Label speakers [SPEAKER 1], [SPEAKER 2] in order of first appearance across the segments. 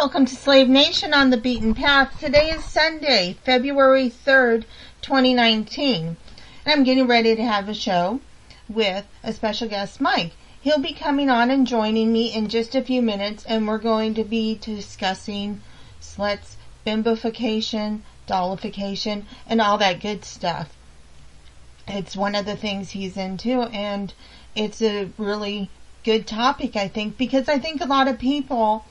[SPEAKER 1] Welcome to Slave Nation on the Beaten Path. Today is Sunday, February 3rd, 2019. And I'm getting ready to have a show with a special guest, Mike. He'll be coming on and joining me in just a few minutes, and we're going to be discussing sluts, bimbofication, dollification, and all that good stuff. It's one of the things he's into, and it's a really good topic, I think, because I think a lot of people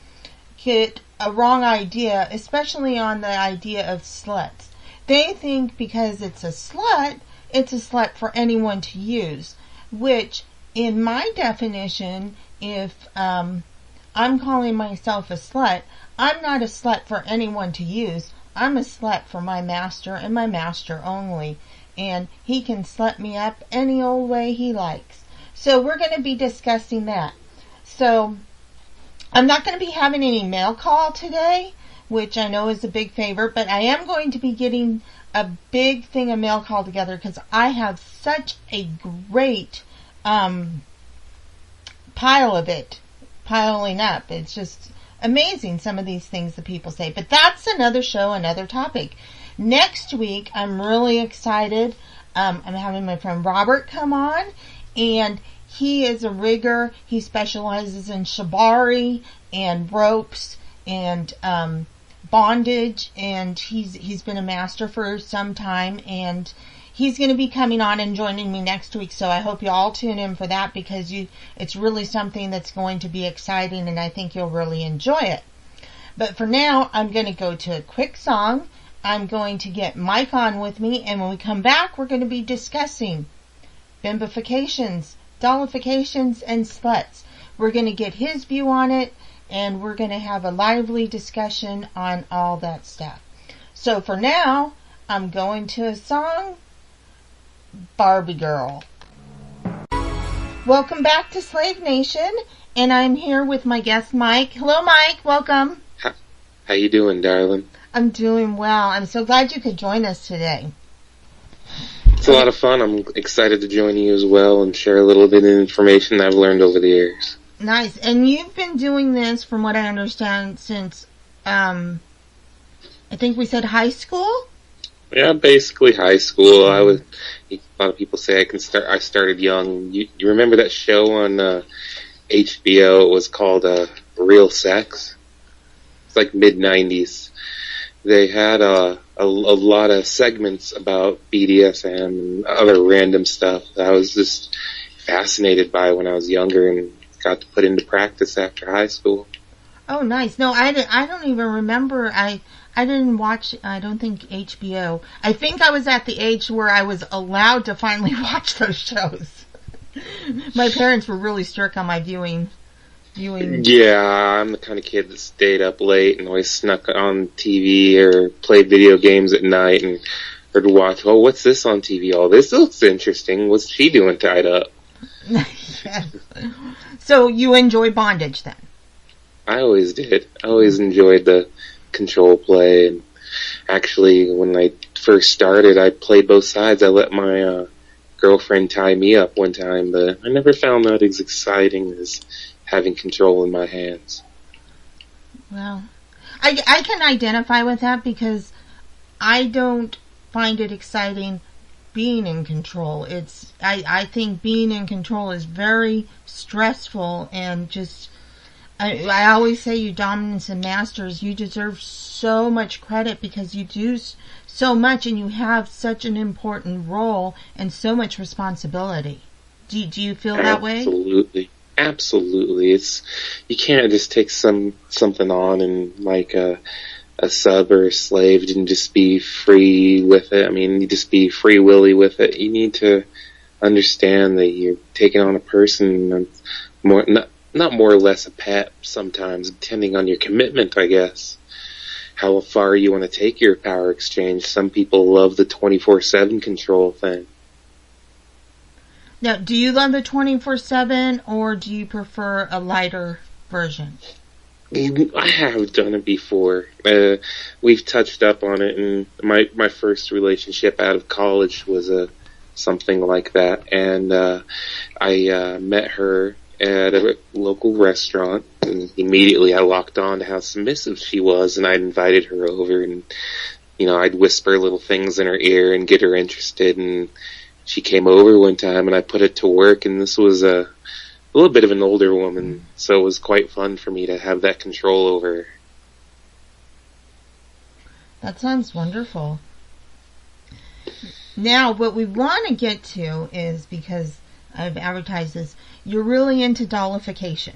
[SPEAKER 1] get a wrong idea, especially on the idea of sluts. They think because it's a slut for anyone to use, which in my definition, if I'm calling myself a slut, I'm not a slut for anyone to use. I'm a slut for my master and my master only. And he can slut me up any old way he likes. So we're going to be discussing that. So I'm not going to be having any mail call today, which I know is a big favor, but I am going to be getting a big thing of mail call together because I have such a great pile of it piling up. It's just amazing, some of these things that people say. But that's another show, another topic. Next week, I'm really excited. I'm having my friend Robert come on, and he is a rigger. He specializes in shibari and ropes and bondage, and he's been a master for some time, and he's going to be coming on and joining me next week. So I hope you all tune in for that, because it's really something that's going to be exciting, and I think you'll really enjoy it. But for now, I'm going to go to a quick song. I'm going to get Mike on with me, and when we come back, we're going to be discussing bimbofications, dollifications, and sluts. We're going to get his view on it, and we're going to have a lively discussion on all that stuff. So for now, I'm going to a song, Barbie Girl. Welcome back to Slave Nation, and I'm here with my guest, Mike. Hello, Mike. Welcome.
[SPEAKER 2] How you doing, darling?
[SPEAKER 1] I'm doing well. I'm so glad you could join us today.
[SPEAKER 2] It's a lot of fun. I'm excited to join you as well and share a little bit of information that I've learned over the years.
[SPEAKER 1] Nice. And you've been doing this, from what I understand, since, I think we said high school?
[SPEAKER 2] Yeah, basically high school. A lot of people say I started young. You remember that show on HBO? It was called Real Sex? It's like mid-90s. They had a lot of segments about BDSM and other random stuff that I was just fascinated by when I was younger and got to put into practice after high school.
[SPEAKER 1] Oh, nice. No, I don't even remember. I didn't watch, I don't think, HBO. I think I was at the age where I was allowed to finally watch those shows. My parents were really strict on my viewing.
[SPEAKER 2] Yeah, I'm the kind of kid that stayed up late and always snuck on TV or played video games at night and would watch, oh, what's this on TV? Oh, this looks interesting. What's she doing tied up?
[SPEAKER 1] Yes. So you enjoy bondage then?
[SPEAKER 2] I always did. I always enjoyed the control play. And actually, when I first started, I played both sides. I let my girlfriend tie me up one time, but I never found that as exciting as having control in my hands.
[SPEAKER 1] Well, I can identify with that because I don't find it exciting being in control. I think being in control is very stressful, and just, I always say, you dominants and masters, you deserve so much credit because you do so much and you have such an important role and so much responsibility. Do you feel that way?
[SPEAKER 2] Absolutely. You can't just take something on and like a sub or a slave and just be free with it. I mean, you just be free willy with it. You need to understand that you're taking on a person that's not more or less a pet sometimes, depending on your commitment, I guess. How far you want to take your power exchange. Some people love the 24/7 control thing.
[SPEAKER 1] Now, do you love the 24/7, or do you prefer a lighter version?
[SPEAKER 2] I have done it before. We've touched up on it, and my first relationship out of college was something like that. And I met her at a local restaurant, and immediately I locked on to how submissive she was, and I invited her over, and, you know, I'd whisper little things in her ear and get her interested, and she came over one time, and I put it to work, and this was a little bit of an older woman, so it was quite fun for me to have that control over her.
[SPEAKER 1] That sounds wonderful. Now, what we want to get to is, because I've advertised this, you're really into dollification.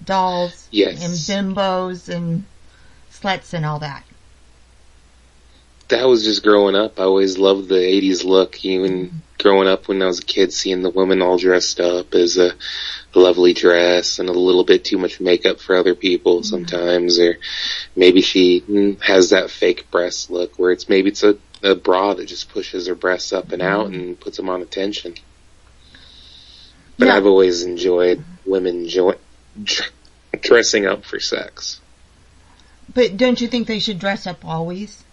[SPEAKER 1] Dolls,
[SPEAKER 2] yes,
[SPEAKER 1] and bimbos and sluts and all that.
[SPEAKER 2] That was just growing up. I always loved the 80s look, even growing up when I was a kid, seeing the woman all dressed up as a lovely dress and a little bit too much makeup for other people sometimes, or maybe she has that fake breast look where it's a bra that just pushes her breasts up and out and puts them on attention. But yeah. I've always enjoyed women dressing up for sex.
[SPEAKER 1] But don't you think they should dress up always?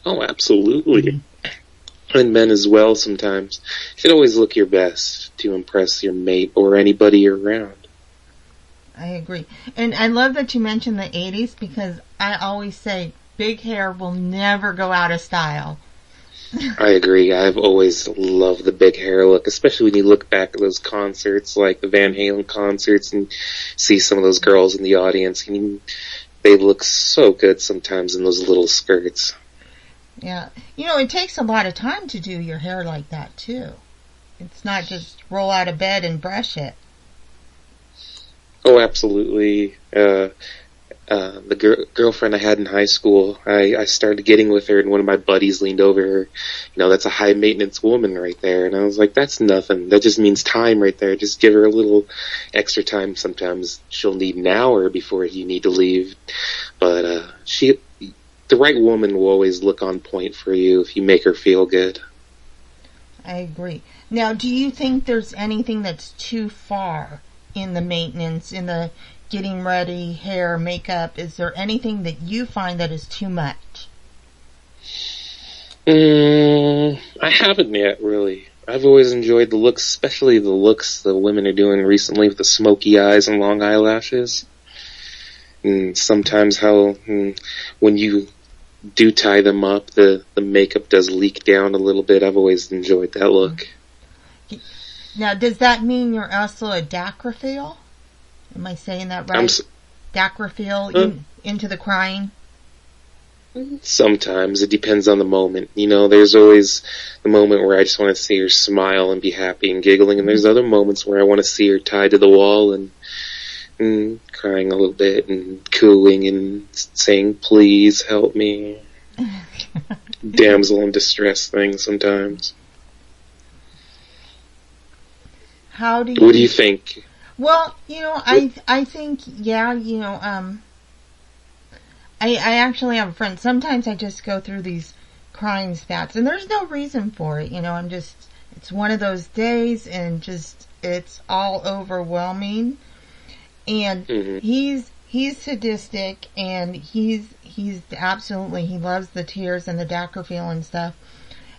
[SPEAKER 2] Oh, absolutely. And men as well sometimes. You should always look your best to impress your mate or anybody you're around.
[SPEAKER 1] I agree. And I love that you mentioned the 80s, because I always say big hair will never go out of style.
[SPEAKER 2] I agree. I've always loved the big hair look, especially when you look back at those concerts, like the Van Halen concerts, and see some of those girls in the audience. And they look so good sometimes in those little skirts.
[SPEAKER 1] Yeah. You know, it takes a lot of time to do your hair like that, too. It's not just roll out of bed and brush it.
[SPEAKER 2] Oh, absolutely. The girlfriend I had in high school, I started getting with her, and one of my buddies leaned over her. You know, that's a high-maintenance woman right there. And I was like, that's nothing. That just means time right there. Just give her a little extra time. Sometimes she'll need an hour before you need to leave. But the right woman will always look on point for you if you make her feel good.
[SPEAKER 1] I agree. Now, do you think there's anything that's too far in the maintenance, in the getting ready, hair, makeup? Is there anything that you find that is too much?
[SPEAKER 2] I haven't yet, really. I've always enjoyed the looks, especially the looks the women are doing recently with the smoky eyes and long eyelashes. And sometimes how when you do tie them up, the makeup does leak down a little bit. I've always enjoyed that look.
[SPEAKER 1] Now, does that mean you're also a dacrophile? Am I saying that right? Dacrophile, into the crying?
[SPEAKER 2] Sometimes. It depends on the moment. You know, there's always the moment where I just want to see her smile and be happy and giggling, and there's other moments where I want to see her tied to the wall and crying a little bit and cooing and saying, please help me. Damsel in distress thing sometimes.
[SPEAKER 1] What do
[SPEAKER 2] you think?
[SPEAKER 1] Well, you know, I think, yeah, you know, I actually have a friend. Sometimes I just go through these crying spats, and there's no reason for it. You know, it's one of those days, and just, it's all overwhelming. And he's sadistic, and he's absolutely, he loves the tears and the dacrophile and stuff.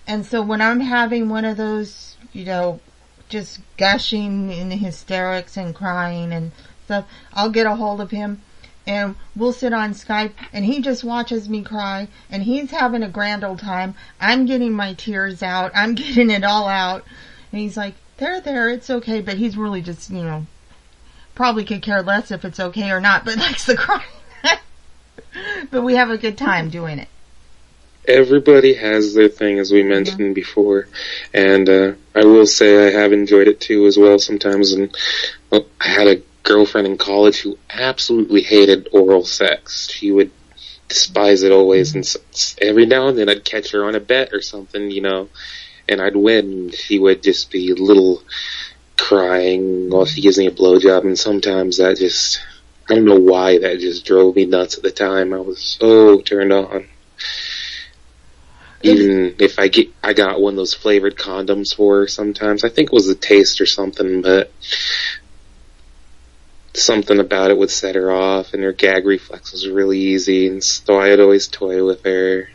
[SPEAKER 1] And so when I'm having one of those, you know, just gushing in hysterics and crying and stuff, I'll get a hold of him, and we'll sit on Skype, and he just watches me cry, and he's having a grand old time. I'm getting my tears out. I'm getting it all out. And he's like, there, it's okay. But he's really just, you know, probably could care less if it's okay or not, but likes the crying. But we have a good time doing it.
[SPEAKER 2] Everybody has their thing, as we mentioned before, and I will say I have enjoyed it too as well sometimes. And I had a girlfriend in college who absolutely hated oral sex. She would despise it always, and every now and then I'd catch her on a bet or something, you know, and I'd win. She would just be a little crying while she gives me a blowjob, and sometimes that just, I don't know why, that just drove me nuts at the time. I was so turned on. Even if I got one of those flavored condoms for her sometimes. I think it was the taste or something, but something about it would set her off, and her gag reflex was really easy, and so I'd always toy with her.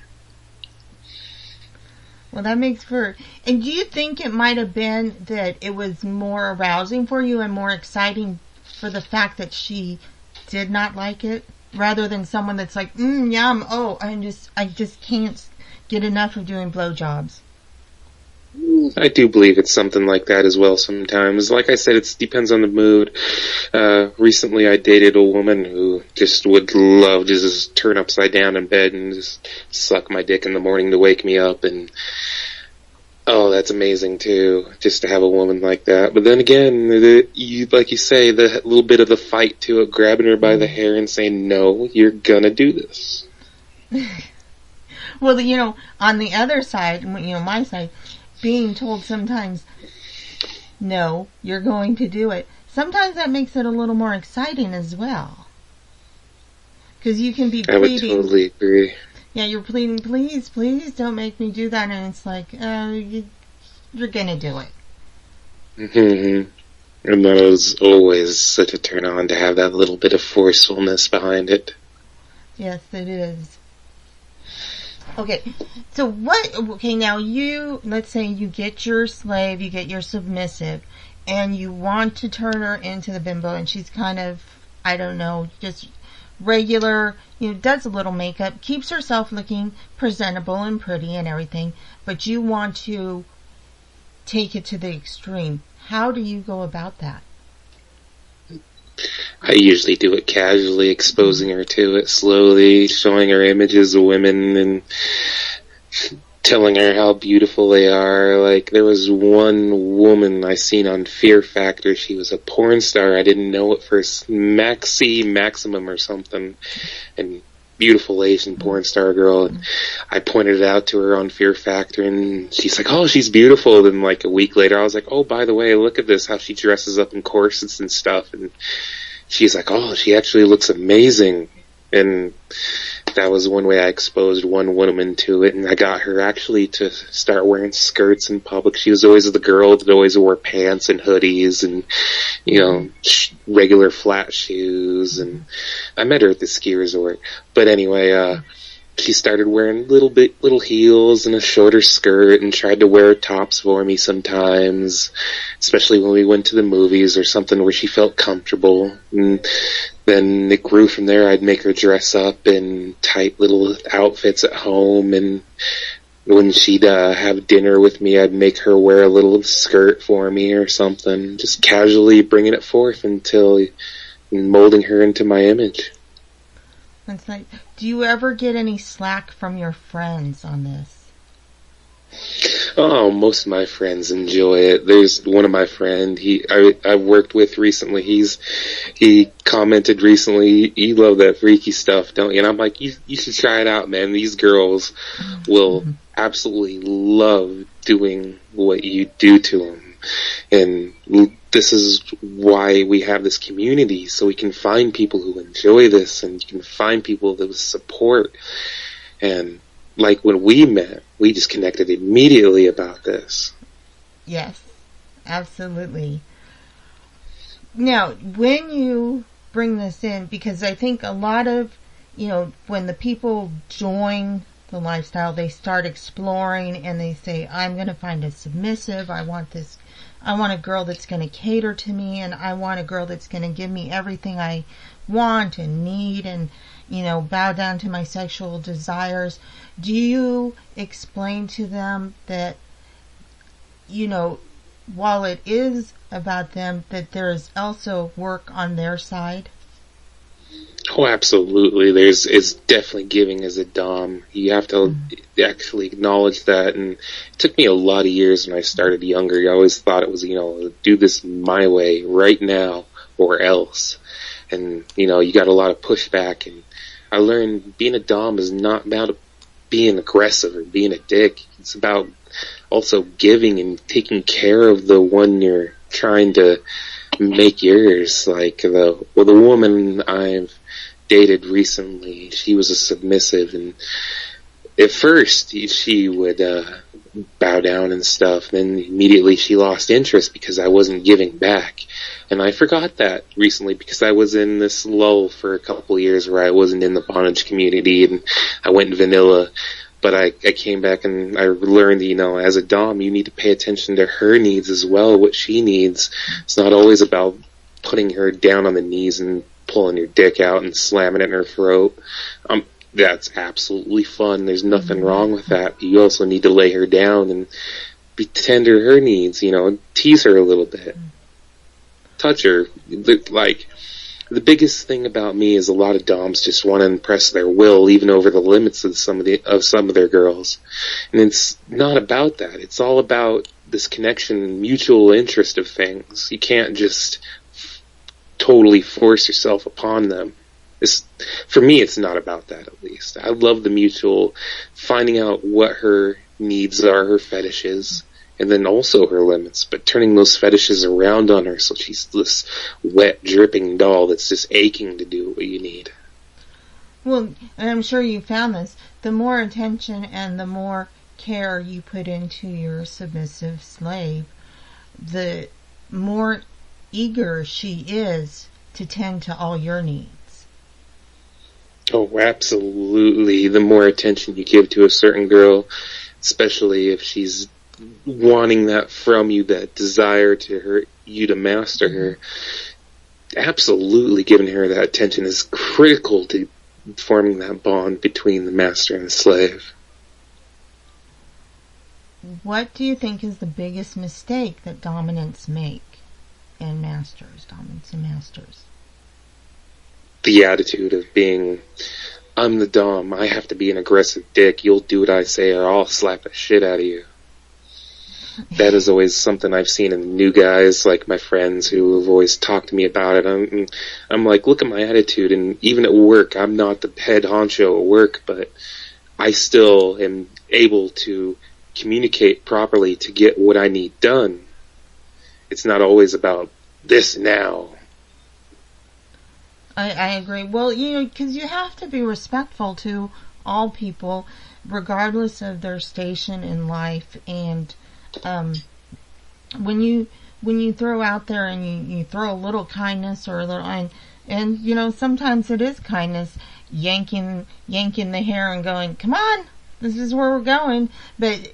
[SPEAKER 1] Well, that makes for... And do you think it might have been that it was more arousing for you and more exciting for the fact that she did not like it, rather than someone that's like, yum, oh, I just can't get enough of doing blowjobs?
[SPEAKER 2] I do believe it's something like that as well sometimes. Like I said, it depends on the mood. Recently I dated a woman who just would love to just turn upside down in bed and just suck my dick in the morning to wake me up, and oh, that's amazing too, just to have a woman like that. But then again, like you say, the little bit of the fight to it, grabbing her by the hair and saying, no, you're gonna do this.
[SPEAKER 1] Well, on the other side, my side, being told sometimes, no, you're going to do it, sometimes that makes it a little more exciting as well. Because you can be pleading. I would
[SPEAKER 2] totally agree.
[SPEAKER 1] Yeah, you're pleading, please, please don't make me do that. And it's like, you're going to do it.
[SPEAKER 2] Mm-hmm. And that was always such a turn on to have that little bit of forcefulness behind it.
[SPEAKER 1] Yes, it is. Okay, so now let's say you get your slave, you get your submissive, and you want to turn her into the bimbo, and she's kind of, I don't know, just regular, does a little makeup, keeps herself looking presentable and pretty and everything, but you want to take it to the extreme. How do you go about that?
[SPEAKER 2] I usually do it casually, exposing her to it slowly, showing her images of women and telling her how beautiful they are. Like, there was one woman I seen on Fear Factor. She was a porn star. I didn't know it first. Maximum or something. And beautiful Asian porn star girl. And I pointed it out to her on Fear Factor, and she's like, oh, she's beautiful. Then like a week later, I was like, oh, by the way, look at this, how she dresses up in corsets and stuff. And she's like, oh, she actually looks amazing. And that was one way I exposed one woman to it, and I got her actually to start wearing skirts in public. She was always the girl that always wore pants and hoodies and, regular flat shoes, and I met her at the ski resort. But anyway, she started wearing little heels and a shorter skirt and tried to wear tops for me sometimes, especially when we went to the movies or something where she felt comfortable. And then it grew from there. I'd make her dress up in tight little outfits at home, and when she'd have dinner with me, I'd make her wear a little skirt for me or something, just casually bringing it forth until molding her into my image.
[SPEAKER 1] That's nice. Do you ever get any slack from your friends on this?
[SPEAKER 2] Oh, most of my friends enjoy it. There's one of my friends I worked with recently. He commented recently, you love that freaky stuff, don't you? And I'm like, you should try it out, man. These girls will absolutely love doing what you do to them. And this is why we have this community, so we can find people who enjoy this, and you can find people that support. And like when we met, we just connected immediately about this.
[SPEAKER 1] Yes, absolutely. Now, when you bring this in, because I think a lot of, when the people join the lifestyle, they start exploring and they say, I'm going to find a submissive. I want a girl that's going to cater to me, and I want a girl that's going to give me everything I want and need, and, bow down to my sexual desires. Do you explain to them that, while it is about them, that there is also work on their side?
[SPEAKER 2] Oh, absolutely. It's definitely giving as a dom. You have to actually acknowledge that. And it took me a lot of years when I started younger. I always thought it was, do this my way right now or else. And, you got a lot of pushback. And I learned being a dom is not about being aggressive or being a dick. It's about also giving and taking care of the one you're trying to make yours. Like the woman I've dated recently, she was a submissive, and at first she would bow down and stuff. Then immediately she lost interest because I wasn't giving back. And I forgot that recently because I was in this lull for a couple of years where I wasn't in the bondage community, and I went vanilla. But I came back and I learned, as a dom, you need to pay attention to her needs as well, what she needs. It's not always about putting her down on the knees and pulling your dick out and slamming it in her throat. That's absolutely fun. There's nothing wrong with that. You also need to lay her down and be tender to her needs, tease her a little bit. Touch her. Like, the biggest thing about me is a lot of doms just want to impress their will even over the limits of some of their girls. And it's not about that. It's all about this connection and mutual interest of things. You can't just totally force yourself upon them. For me, it's not about that, at least. I love the mutual finding out what her needs are, her fetishes, and then also her limits, but turning those fetishes around on her so she's this wet, dripping doll that's just aching to do what you need.
[SPEAKER 1] Well, and I'm sure you found this, the more attention and the more care you put into your submissive slave, the more eager she is to tend to all your needs.
[SPEAKER 2] Oh, absolutely. The more attention you give to a certain girl, especially if she's wanting that from you, that desire to you to master her, absolutely giving her that attention is critical to forming that bond between the master and the slave.
[SPEAKER 1] What do you think is the biggest mistake that dominants make in dominants and masters?
[SPEAKER 2] The attitude of being, I'm the dom, I have to be an aggressive dick, you'll do what I say or I'll slap the shit out of you. That is always something I've seen in new guys, like my friends who have always talked to me about it. I'm like, look at my attitude, and even at work, I'm not the head honcho at work, but I still am able to communicate properly to get what I need done. It's not always about this now.
[SPEAKER 1] I agree. Well, because you have to be respectful to all people, regardless of their station in life. And when you throw out there and you throw a little kindness or a little, and sometimes it is kindness, yanking the hair and going, come on, this is where we're going. But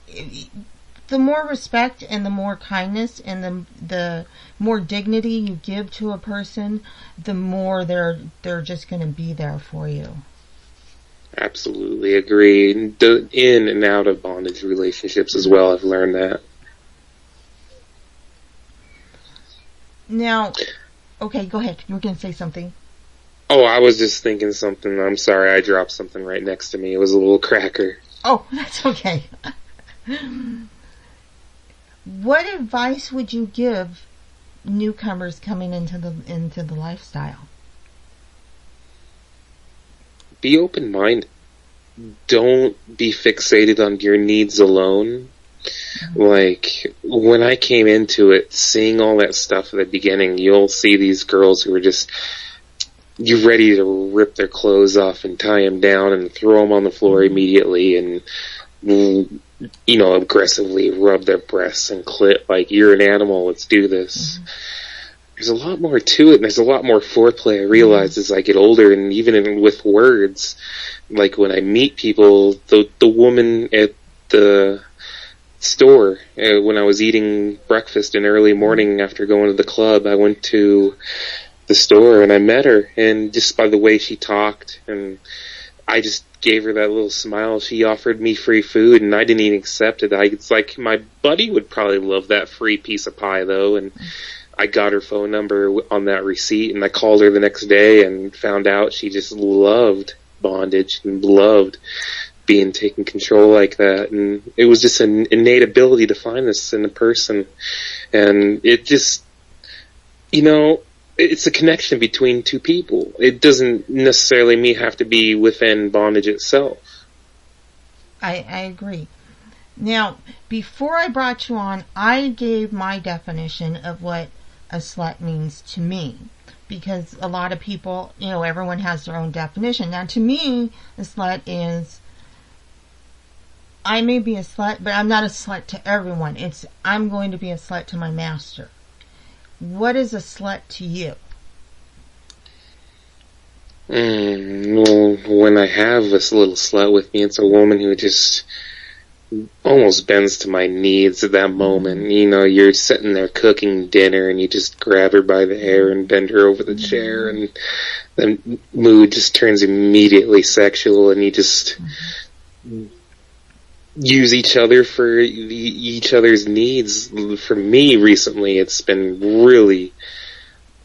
[SPEAKER 1] the more respect and the more kindness and the more dignity you give to a person, the more they're just going to be there for you.
[SPEAKER 2] Absolutely agree. In and out of bondage relationships as well, I've learned that.
[SPEAKER 1] Now, okay, go ahead. You were going to say something.
[SPEAKER 2] Oh, I was just thinking something. I'm sorry, I dropped something right next to me. It was a little cracker.
[SPEAKER 1] Oh, that's okay. What advice would you give newcomers coming into the lifestyle?
[SPEAKER 2] Be open-minded. Don't be fixated on your needs alone. Mm-hmm. Like, when I came into it, seeing all that stuff at the beginning, you'll see these girls who are just, you're ready to rip their clothes off and tie them down and throw them on the floor immediately and, aggressively rub their breasts and clit like, you're an animal, let's do this. Mm-hmm. There's a lot more to it, and there's a lot more foreplay I realize as I get older, and even with words. Like, when I meet people, the woman at the store, when I was eating breakfast in early morning after going to the club, I went to the store and I met her, and just by the way she talked, and I just gave her that little smile. She offered me free food, and I didn't even accept it. It's like, my buddy would probably love that free piece of pie, though, and I got her phone number on that receipt, and I called her the next day and found out she just loved bondage and loved being taken control like that. And it was just an innate ability to find this in a person. And it just, it's a connection between two people. It doesn't necessarily have to be within bondage itself.
[SPEAKER 1] I agree. Now, before I brought you on, I gave my definition of what a slut means to me, because a lot of people, everyone has their own definition. Now, to me, a slut is, I may be a slut, but I'm not a slut to everyone. I'm going to be a slut to my master. What is a slut to you?
[SPEAKER 2] Well, when I have this little slut with me, it's a woman who just almost bends to my needs at that moment. You know, you're sitting there cooking dinner and you just grab her by the hair and bend her over the chair, and the mood just turns immediately sexual, and you just use each other for each other's needs. For me recently, it's been really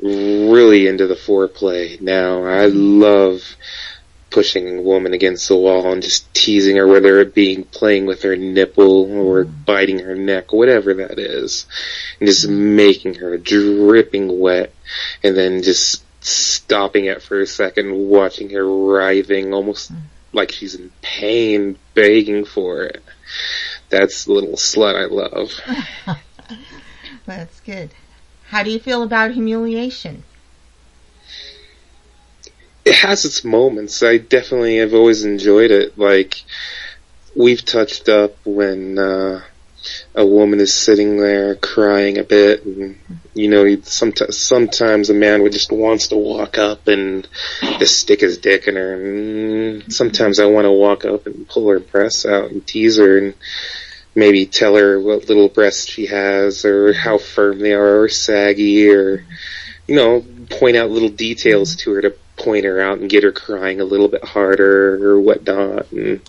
[SPEAKER 2] into the foreplay now. I love pushing a woman against the wall and just teasing her, whether it be playing with her nipple or biting her neck, whatever that is, and just making her dripping wet, and then just stopping it for a second, watching her writhing almost like she's in pain, begging for it. That's the little slut I love.
[SPEAKER 1] That's good. How do you feel about humiliation?
[SPEAKER 2] It has its moments. I definitely have always enjoyed it. Like, we've touched up when a woman is sitting there crying a bit, and you know, sometimes a man would just wants to walk up and just stick his dick in her, and sometimes I want to walk up and pull her breasts out and tease her and maybe tell her what little breasts she has, or how firm they are, or saggy, or, you know, point out little details to her to point her out and get her crying a little bit harder or whatnot, and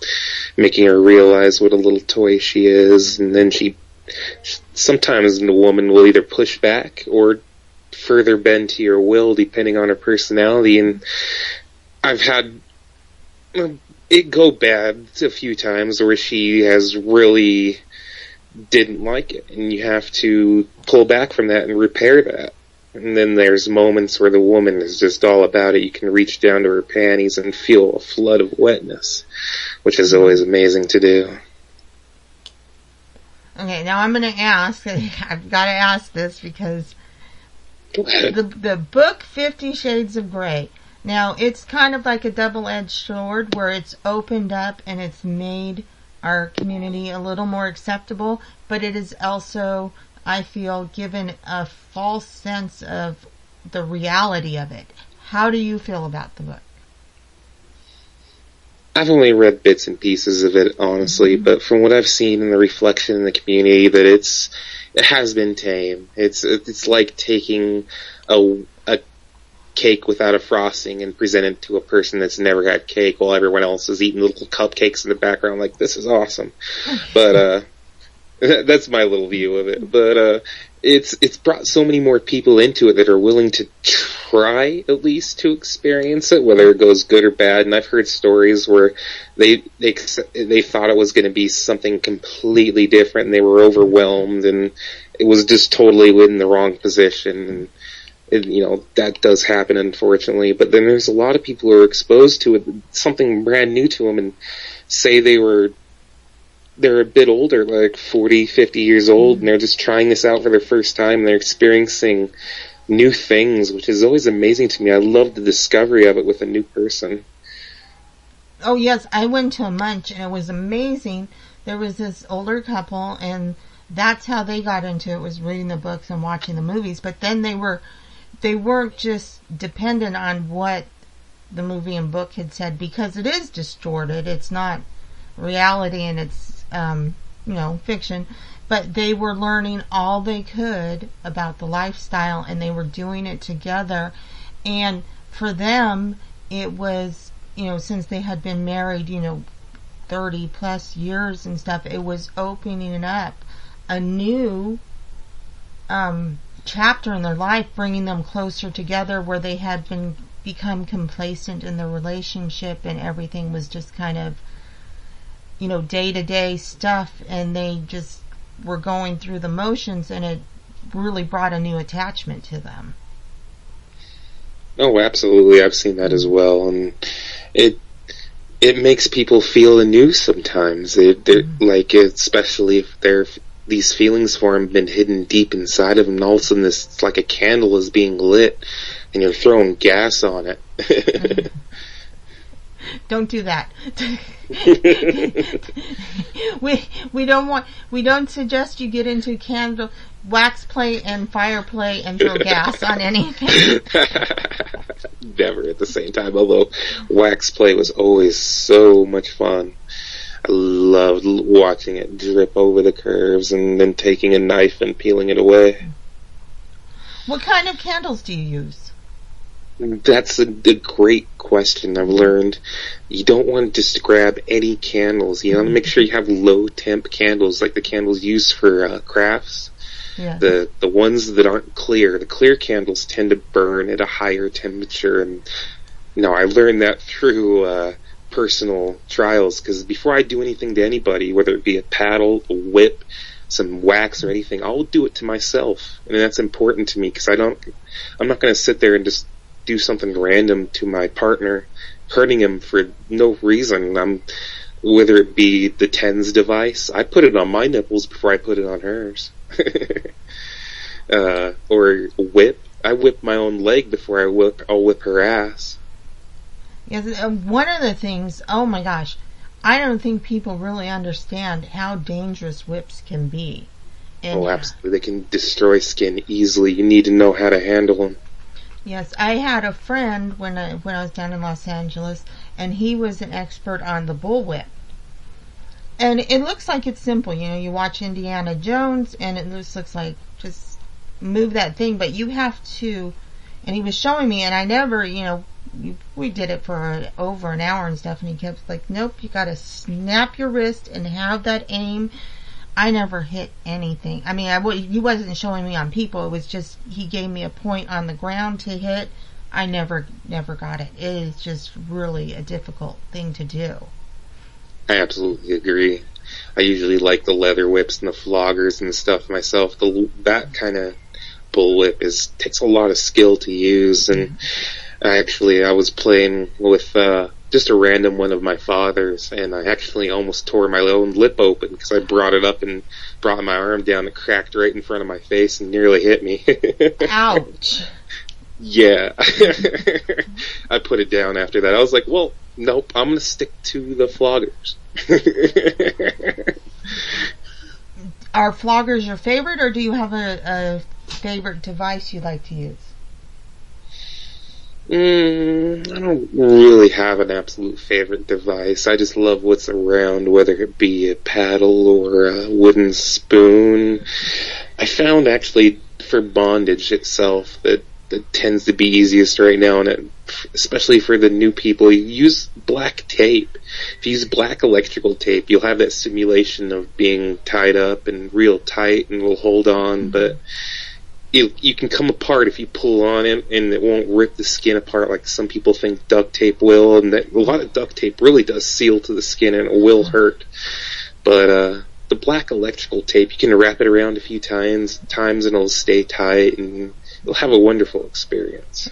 [SPEAKER 2] making her realize what a little toy she is. And then sometimes the woman will either push back or further bend to your will depending on her personality. And I've had it go bad a few times where she has really didn't like it, and you have to pull back from that and repair that. And then there's moments where the woman is just all about it. You can reach down to her panties and feel a flood of wetness, which is always amazing to do.
[SPEAKER 1] Okay, now I'm going to ask, I've got to ask this because the book 50 Shades of Grey, now it's kind of like a double-edged sword where it's opened up and it's made our community a little more acceptable, but it is also, I feel, given a false sense of the reality of it. How do you feel about the book?
[SPEAKER 2] I've only read bits and pieces of it, honestly, but from what I've seen in the reflection in the community, that it has been tame. It's like taking a cake without a frosting and present it to a person that's never had cake while everyone else is eating little cupcakes in the background like, this is awesome. But that's my little view of it. But it's brought so many more people into it that are willing to try at least to experience it, whether it goes good or bad. And I've heard stories where they thought it was going to be something completely different, and they were overwhelmed, and it was just totally in the wrong position. And you know, that does happen, unfortunately. But then there's a lot of people who are exposed to it, something brand new to them, and say they're a bit older, like 40, 50 years old, and they're just trying this out for their first time, and they're experiencing new things, which is always amazing to me. I love the discovery of it with a new person.
[SPEAKER 1] Oh, yes, I went to a munch, and it was amazing. There was this older couple, and that's how they got into it, was reading the books and watching the movies. But then they weren't just dependent on what the movie and book had said, because it is distorted. It's not reality, and it's fiction, but they were learning all they could about the lifestyle, and they were doing it together. And for them, it was, since they had been married, 30 plus years and stuff, it was opening up a new chapter in their life, bringing them closer together, where they had become complacent in the relationship, and everything was just kind of day-to-day stuff, and they just were going through the motions, and it really brought a new attachment to them.
[SPEAKER 2] Oh, absolutely. I've seen that as well, and it makes people feel anew sometimes. Like, especially if these feelings for them have been hidden deep inside of them, and all of a sudden it's like a candle is being lit, and you're throwing gas on it.
[SPEAKER 1] Don't do that. we don't suggest you get into wax play and fire play and throw gas on anything.
[SPEAKER 2] never at the same time, although wax play was always so much fun. I loved watching it drip over the curves and then taking a knife and peeling it away.
[SPEAKER 1] What kind of candles do you use?
[SPEAKER 2] That's a great question. I've learned you don't want to just grab any candles. You want to make sure you have low temp candles, like the candles used for crafts.
[SPEAKER 1] Yeah.
[SPEAKER 2] The ones that aren't clear, the clear candles tend to burn at a higher temperature. And I learned that through personal trials, because before I do anything to anybody, whether it be a paddle, a whip, some wax or anything, I'll do it to myself. And that's important to me, because I'm not going to sit there and just do something random to my partner, hurting him for no reason. Whether it be the TENS device, I put it on my nipples before I put it on hers. Or whip. I whip my own leg before I'll whip her ass.
[SPEAKER 1] Yes, one of the things, oh my gosh, I don't think people really understand how dangerous whips can be. And
[SPEAKER 2] absolutely. They can destroy skin easily. You need to know how to handle them.
[SPEAKER 1] Yes, I had a friend when I was down in Los Angeles, and he was an expert on the bullwhip. And it looks like it's simple. You watch Indiana Jones, and it just looks like just move that thing, but you have to, and he was showing me, and I never, we did it for over an hour and stuff, and he kept like, nope, you gotta snap your wrist and have that aim. I never hit anything. I mean, he wasn't showing me on people. It was just, he gave me a point on the ground to hit. I never got it. It is just really a difficult thing to do.
[SPEAKER 2] I absolutely agree. I usually like the leather whips and the floggers and stuff myself. That kind of bullwhip takes a lot of skill to use, and I was playing with just a random one of my father's, and I actually almost tore my own lip open because I brought it up and brought my arm down and cracked right in front of my face and nearly hit me.
[SPEAKER 1] Ouch.
[SPEAKER 2] Yeah. I put it down after that. I was like, well, nope, I'm going to stick to the floggers.
[SPEAKER 1] Are floggers your favorite, or do you have a favorite device you like to use?
[SPEAKER 2] I don't really have an absolute favorite device. I just love what's around, whether it be a paddle or a wooden spoon. I found actually for bondage itself that tends to be easiest right now, and especially for the new people, you use black tape. If you use black electrical tape, you'll have that simulation of being tied up and real tight and will hold on, but you can come apart if you pull on it, and it won't rip the skin apart like some people think duct tape will, and that a lot of duct tape really does seal to the skin and it will hurt. But the black electrical tape, you can wrap it around a few times and it'll stay tight, and you'll have a wonderful experience.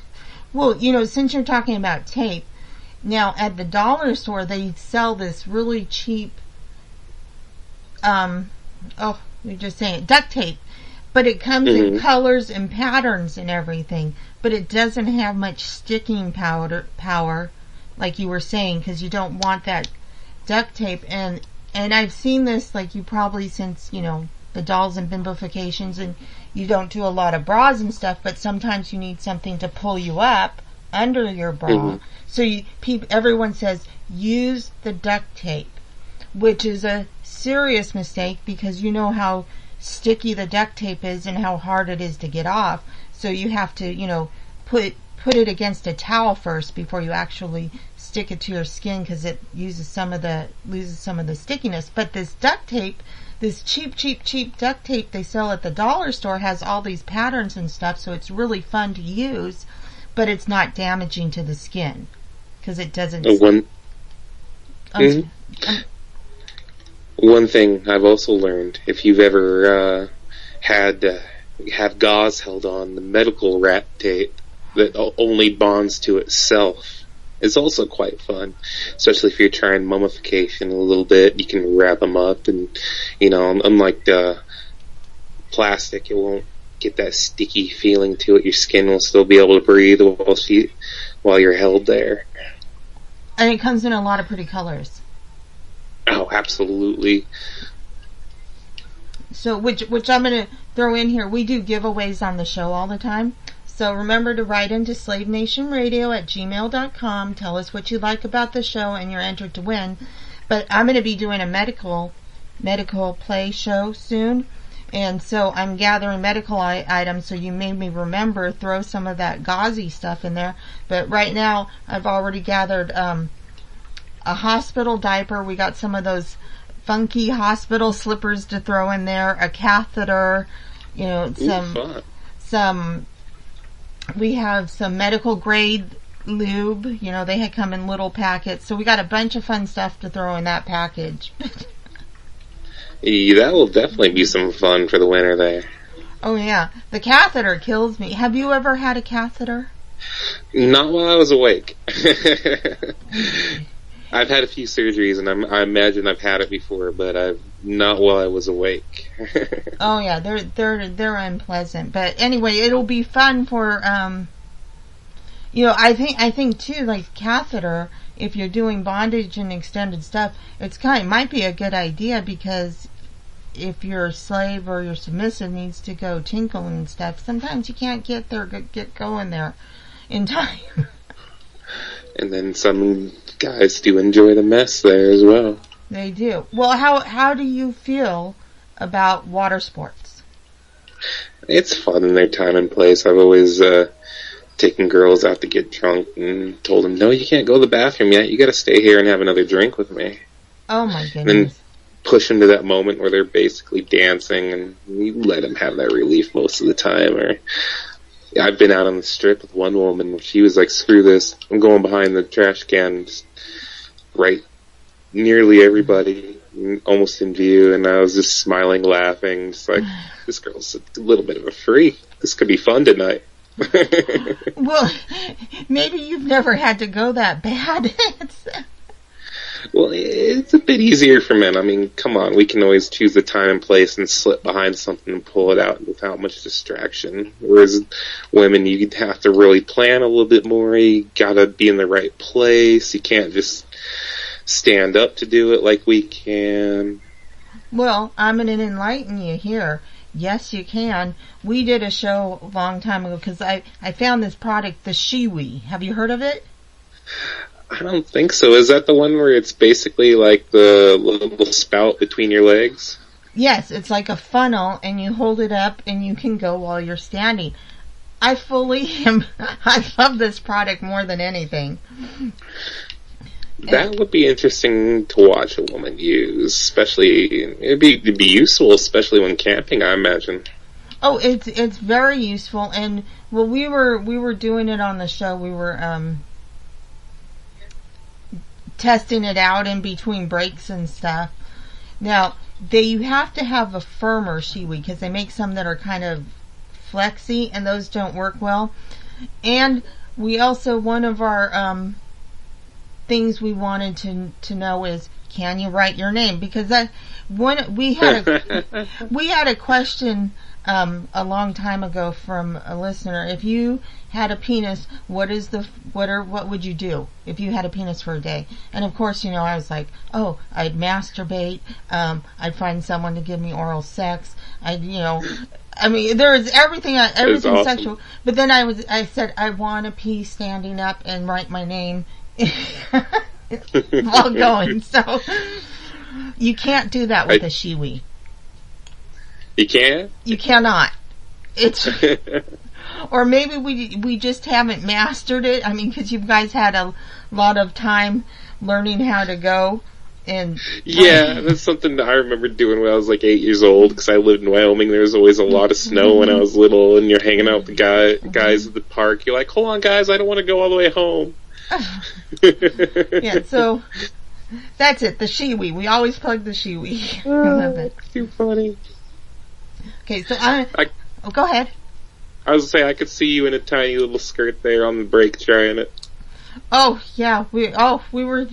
[SPEAKER 1] Well, since you're talking about tape, now at the dollar store they sell this really cheap, you're just saying duct tape. But it comes in colors and patterns and everything. But it doesn't have much sticking power, like you were saying, because you don't want that duct tape. And I've seen this, like you probably, since, the dolls and bimbofications, and you don't do a lot of bras and stuff, but sometimes you need something to pull you up under your bra. So everyone says, use the duct tape, which is a serious mistake, because you know how sticky the duct tape is and how hard it is to get off. So you have to, put it against a towel first before you actually stick it to your skin, because it loses some of the stickiness. But this duct tape, this cheap duct tape they sell at the dollar store, has all these patterns and stuff, so it's really fun to use, but it's not damaging to the skin because it doesn't.
[SPEAKER 2] One thing I've also learned, if you've ever have gauze held on, the medical wrap tape that only bonds to itself is also quite fun, especially if you're trying mummification a little bit. You can wrap them up, and unlike plastic, it won't get that sticky feeling to it. Your skin will still be able to breathe while you're held there.
[SPEAKER 1] And it comes in a lot of pretty colors.
[SPEAKER 2] Oh, absolutely.
[SPEAKER 1] So, which I'm going to throw in here, we do giveaways on the show all the time. So remember to write into slavenationradio@gmail.com. Tell us what you like about the show, and you're entered to win. But I'm going to be doing a medical play show soon. And so I'm gathering medical items, so you made me remember, throw some of that gauzy stuff in there. But right now, I've already gathered a hospital diaper. We got some of those funky hospital slippers to throw in there, a catheter, we have some medical grade lube, they had come in little packets. So we got a bunch of fun stuff to throw in that package.
[SPEAKER 2] Yeah, that will definitely be some fun for the winter there.
[SPEAKER 1] Oh yeah, the catheter kills me. Have you ever had a catheter?
[SPEAKER 2] Not while I was awake. I've had a few surgeries, and I imagine I've had it before, but not while I was awake.
[SPEAKER 1] Oh yeah, they're unpleasant. But anyway, it'll be fun for I think too, like catheter. If you're doing bondage and extended stuff, might be a good idea, because if your slave or your submissive needs to go tinkle and stuff, sometimes you can't get going there in time.
[SPEAKER 2] And then some guys do enjoy the mess there as well.
[SPEAKER 1] They do. Well, how do you feel about water sports?
[SPEAKER 2] It's fun in their time and place. I've always taken girls out to get drunk and told them, no, you can't go to the bathroom yet. You got to stay here and have another drink with me.
[SPEAKER 1] Oh my goodness.
[SPEAKER 2] And then push them to that moment where they're basically dancing, and you let them have that relief most of the time. Or I've been out on the strip with one woman where she was like, screw this, I'm going behind the trash can, just right nearly everybody, almost in view, and I was just smiling, laughing, just like, this girl's a little bit of a freak. This could be fun tonight.
[SPEAKER 1] Well, maybe you've never had to go that bad.
[SPEAKER 2] Well, it's a bit easier for men. I mean, come on, we can always choose the time and place and slip behind something and pull it out without much distraction. Whereas women, you have to really plan a little bit more. You gotta be in the right place. You can't just stand up to do it like we can.
[SPEAKER 1] Well, I'm going to enlighten you here. Yes, you can. We did a show a long time ago, because I found this product, the Shiwi. Have you heard of it?
[SPEAKER 2] I don't think so. Is that the one where it's basically like the little spout between your legs?
[SPEAKER 1] Yes, it's like a funnel, and you hold it up, and you can go while you're standing. I love this product more than anything.
[SPEAKER 2] That would be interesting to watch a woman use, especially, it'd be useful, especially when camping, I imagine.
[SPEAKER 1] Oh, it's very useful, and well, we were doing it on the show. We were testing it out in between breaks and stuff. Now, you have to have a firmer shiwi, because they make some that are kind of flexy, and those don't work well. And we also, one of our things we wanted to know is, can you write your name? Because we had a question a long time ago from a listener. If you had a penis, what would you do if you had a penis for a day? And of course, I was like, oh, I'd masturbate. I'd find someone to give me oral sex. I mean, there was everything awesome. Sexual. But then I said, I want to pee standing up and write my name while going. So you can't do that with a shiwi.
[SPEAKER 2] You can't?
[SPEAKER 1] You cannot. It's or maybe we just haven't mastered it. I mean, because you guys had a lot of time learning how to go. And
[SPEAKER 2] yeah, that's something that I remember doing when I was like 8 years old, because I lived in Wyoming. There was always a lot of snow when I was little, and you're hanging out with the guys at the park. You're like, hold on, guys, I don't want to go all the way home.
[SPEAKER 1] Yeah, so that's it, the shiwi. We always plug the shiwi. I love it.
[SPEAKER 2] Too funny.
[SPEAKER 1] Okay, so go ahead.
[SPEAKER 2] I was gonna say, I could see you in a tiny little skirt there on the break trying it.
[SPEAKER 1] Oh yeah, we were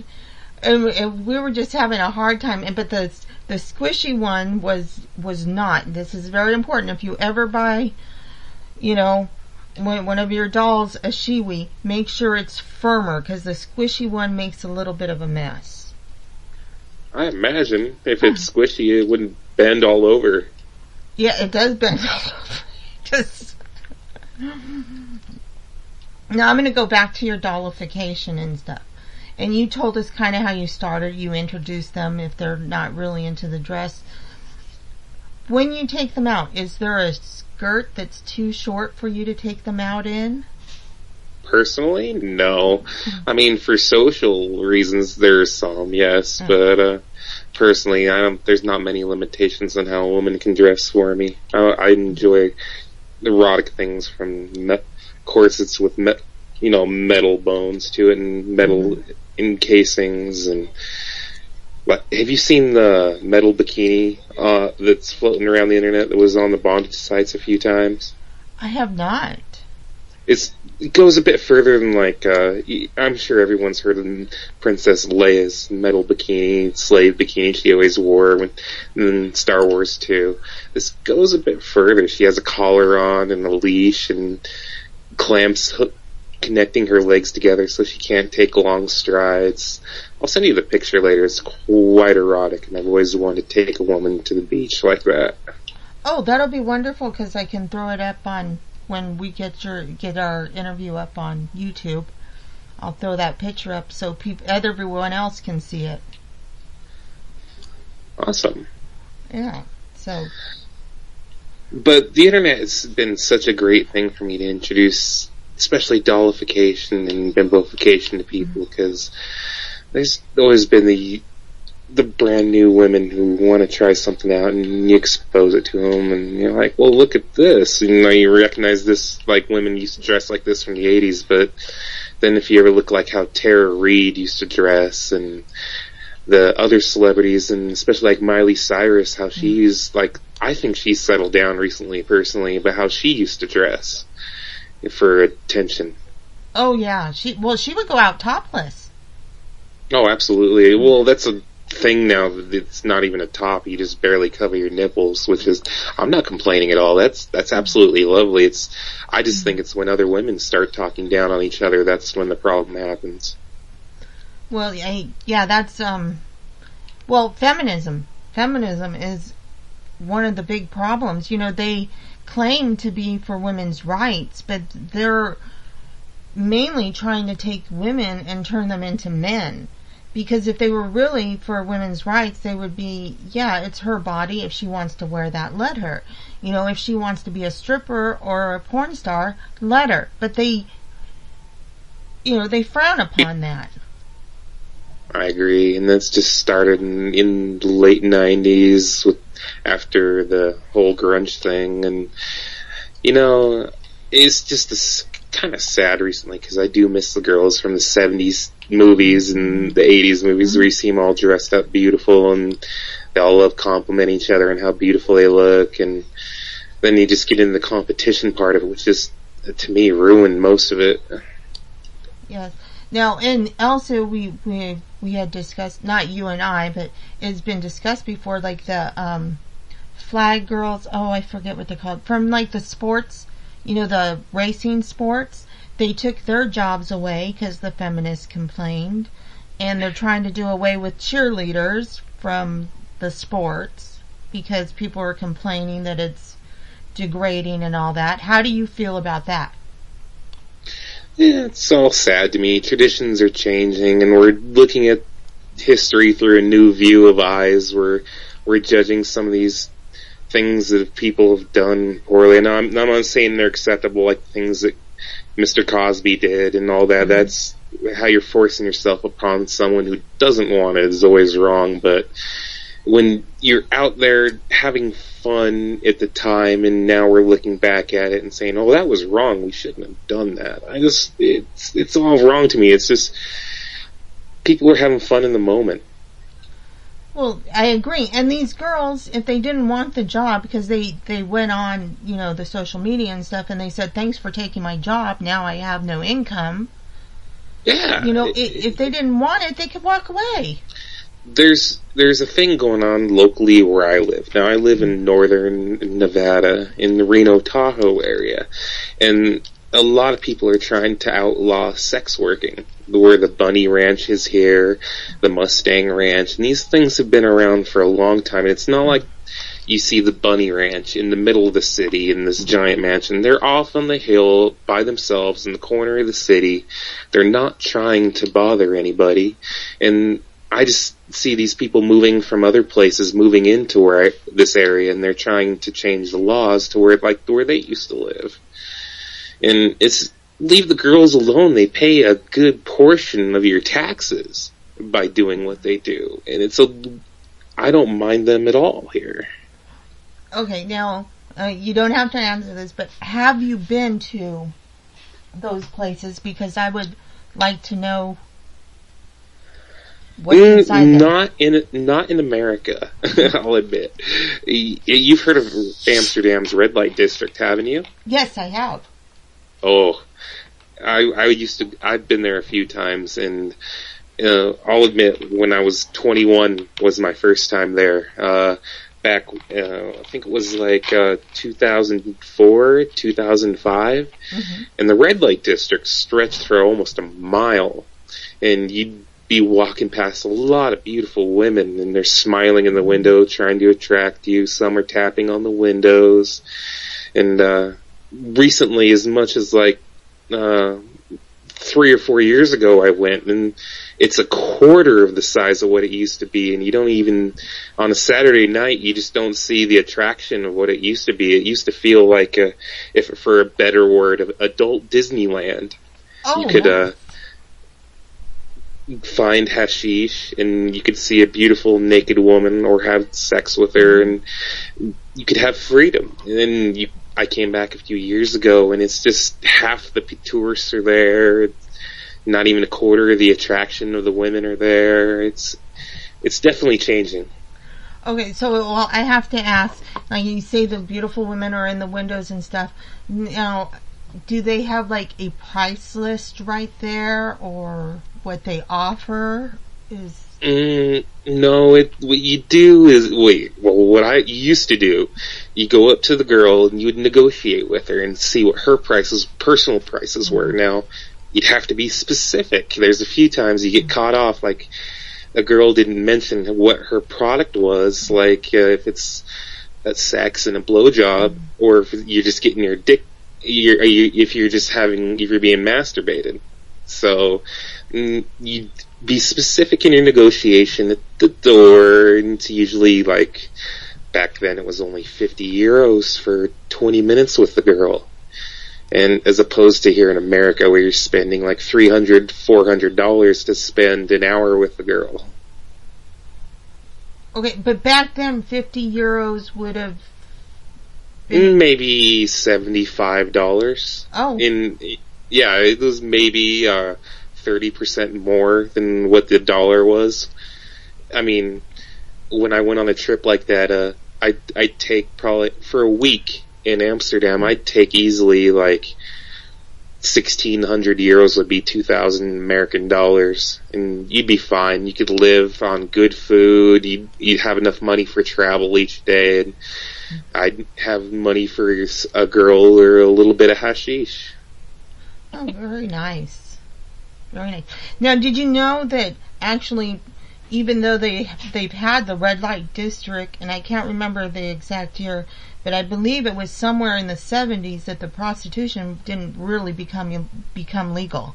[SPEAKER 1] just having a hard time. But the squishy one was not. This is very important. If you ever buy, one of your dolls a shiwi, make sure it's firmer, because the squishy one makes a little bit of a mess.
[SPEAKER 2] I imagine if it's squishy, it wouldn't bend all over.
[SPEAKER 1] Yeah, it does bend all over. Now I'm going to go back to your dollification and stuff. And you told us kind of how you started. You introduced them if they're not really into the dress. When you take them out, is there a skirt that's too short for you to take them out in?
[SPEAKER 2] Personally, no. I mean, for social reasons, there's some, yes, but personally, there's not many limitations on how a woman can dress for me. I enjoy erotic things from corsets with metal bones to it and metal encasings. And have you seen the metal bikini that's floating around the internet that was on the bondage sites a few times?
[SPEAKER 1] I have not.
[SPEAKER 2] It goes a bit further than, like, I'm sure everyone's heard of Princess Leia's metal bikini, slave bikini she always wore in Star Wars 2. This goes a bit further. She has a collar on and a leash and clamps connecting her legs together so she can't take long strides. I'll send you the picture later. It's quite erotic, and I've always wanted to take a woman to the beach like that.
[SPEAKER 1] Oh, that'll be wonderful, because I can throw it up on... When we get our interview up on YouTube, I'll throw that picture up so everyone else can see it.
[SPEAKER 2] Awesome.
[SPEAKER 1] Yeah. So.
[SPEAKER 2] But the internet has been such a great thing for me to introduce, especially dollification and bimbofication to people, because there's always been the brand new women who want to try something out, and you expose it to them, and you're like, well, look at this. And you recognize this, like, women used to dress like this from the 80s, but then if you ever look like how Tara Reid used to dress, and the other celebrities, and especially like Miley Cyrus, how she's, like, I think she's settled down recently, personally, but how she used to dress for attention.
[SPEAKER 1] Oh, yeah. She would go out topless.
[SPEAKER 2] Oh, absolutely. Well, that's a thing now that it's not even a top. You just barely cover your nipples, which is, I'm not complaining at all. That's absolutely lovely. I just think it's when other women start talking down on each other, that's when the problem happens.
[SPEAKER 1] Well, yeah, that's feminism is one of the big problems. They claim to be for women's rights, but they're mainly trying to take women and turn them into men. Because if they were really for women's rights, they would be, yeah, it's her body. If she wants to wear that, let her. If she wants to be a stripper or a porn star, let her. But they frown upon that.
[SPEAKER 2] I agree, and that's just started in the late 90s after the whole grunge thing. And, it's just this kind of sad recently, because I do miss the girls from the 70s movies and the 80s movies where you see them all dressed up beautiful and they all love complimenting each other and how beautiful they look, and then you just get into the competition part of it, which just, to me, ruined most of it.
[SPEAKER 1] Yes. Now, and also we had discussed, not you and I, but it's been discussed before, like the flag girls, I forget what they're called, from like the sports, the racing sports. They took their jobs away because the feminists complained, and they're trying to do away with cheerleaders from the sports because people are complaining that it's degrading and all that. How do you feel about that?
[SPEAKER 2] Yeah, it's all sad to me. Traditions are changing, and we're looking at history through a new view of eyes. We're judging some of these things that people have done poorly. And I'm not saying they're acceptable, like things that Mr. Cosby did and all that. Mm-hmm. That's how you're forcing yourself upon someone who doesn't want it is always wrong. But when you're out there having fun at the time, and now we're looking back at it and saying, "Oh, that was wrong. We shouldn't have done that." It's all wrong to me. It's just people are having fun in the moment.
[SPEAKER 1] Well, I agree. And these girls, if they didn't want the job, because they went on, the social media and stuff, and they said, "Thanks for taking my job. Now I have no income."
[SPEAKER 2] Yeah.
[SPEAKER 1] If they didn't want it, they could walk away.
[SPEAKER 2] There's a thing going on locally where I live. Now, I live in northern Nevada, in the Reno, Tahoe area, and a lot of people are trying to outlaw sex working, where the Bunny Ranch is here, the Mustang Ranch, and these things have been around for a long time. And it's not like you see the bunny ranch in the middle of the city in this giant mansion. They're off on the hill by themselves in the corner of the city. They're not trying to bother anybody. And I just see these people moving from other places, moving into this area, and they're trying to change the laws to where they used to live. And it's, leave the girls alone. They pay a good portion of your taxes by doing what they do. And I don't mind them at all here.
[SPEAKER 1] Okay, now, you don't have to answer this, but have you been to those places? Because I would like to know what's inside them.
[SPEAKER 2] Not in America, I'll admit. You've heard of Amsterdam's red light district, haven't you?
[SPEAKER 1] Yes, I have.
[SPEAKER 2] Oh, I've been there a few times, and I'll admit, when I was 21 was my first time there. Back, I think it was 2004, 2005, and the red light district stretched for almost a mile, and you'd be walking past a lot of beautiful women, and they're smiling in the window, trying to attract you. Some are tapping on the windows, and recently, as much as 3 or 4 years ago, I went, and it's a quarter of the size of what it used to be, and you don't even, on a Saturday night, you just don't see the attraction of what it used to be. It used to feel like, if for a better word, adult Disneyland.
[SPEAKER 1] Oh,
[SPEAKER 2] you could find hashish, and you could see a beautiful naked woman or have sex with her, and you could have freedom. And then I came back a few years ago, and it's just half the tourists are there. Not even a quarter of the attraction of the women are there. It's definitely changing.
[SPEAKER 1] Okay, so I have to ask. Like you say, the beautiful women are in the windows and stuff. Now, do they have a price list right there, or what they offer is?
[SPEAKER 2] No, what you do is, what I used to do, you go up to the girl and you would negotiate with her and see what her personal prices were. Now, you'd have to be specific. There's a few times you get caught off, a girl didn't mention what her product was, if it's sex and a blowjob, or if you're just getting your dick, if you're being masturbated. So, you be specific in your negotiation at the door, and it's usually back then it was only €50 for 20 minutes with the girl. And as opposed to here in America where you're spending $300, $400 to spend an hour with the girl.
[SPEAKER 1] Okay, but back then €50 would have been
[SPEAKER 2] maybe $75.
[SPEAKER 1] Oh.
[SPEAKER 2] It was maybe 30% more than what the dollar was. I mean, when I went on a trip like that, I'd take probably for a week in Amsterdam, I'd take easily 1,600 euros would be 2,000 American dollars, and you'd be fine. You could live on good food. You'd have enough money for travel each day, and I'd have money for a girl or a little bit of hashish.
[SPEAKER 1] Oh, very nice. Very nice. Now, did you know that actually, even though they've had the red light district, and I can't remember the exact year, but I believe it was somewhere in the 70s that the prostitution didn't really become legal.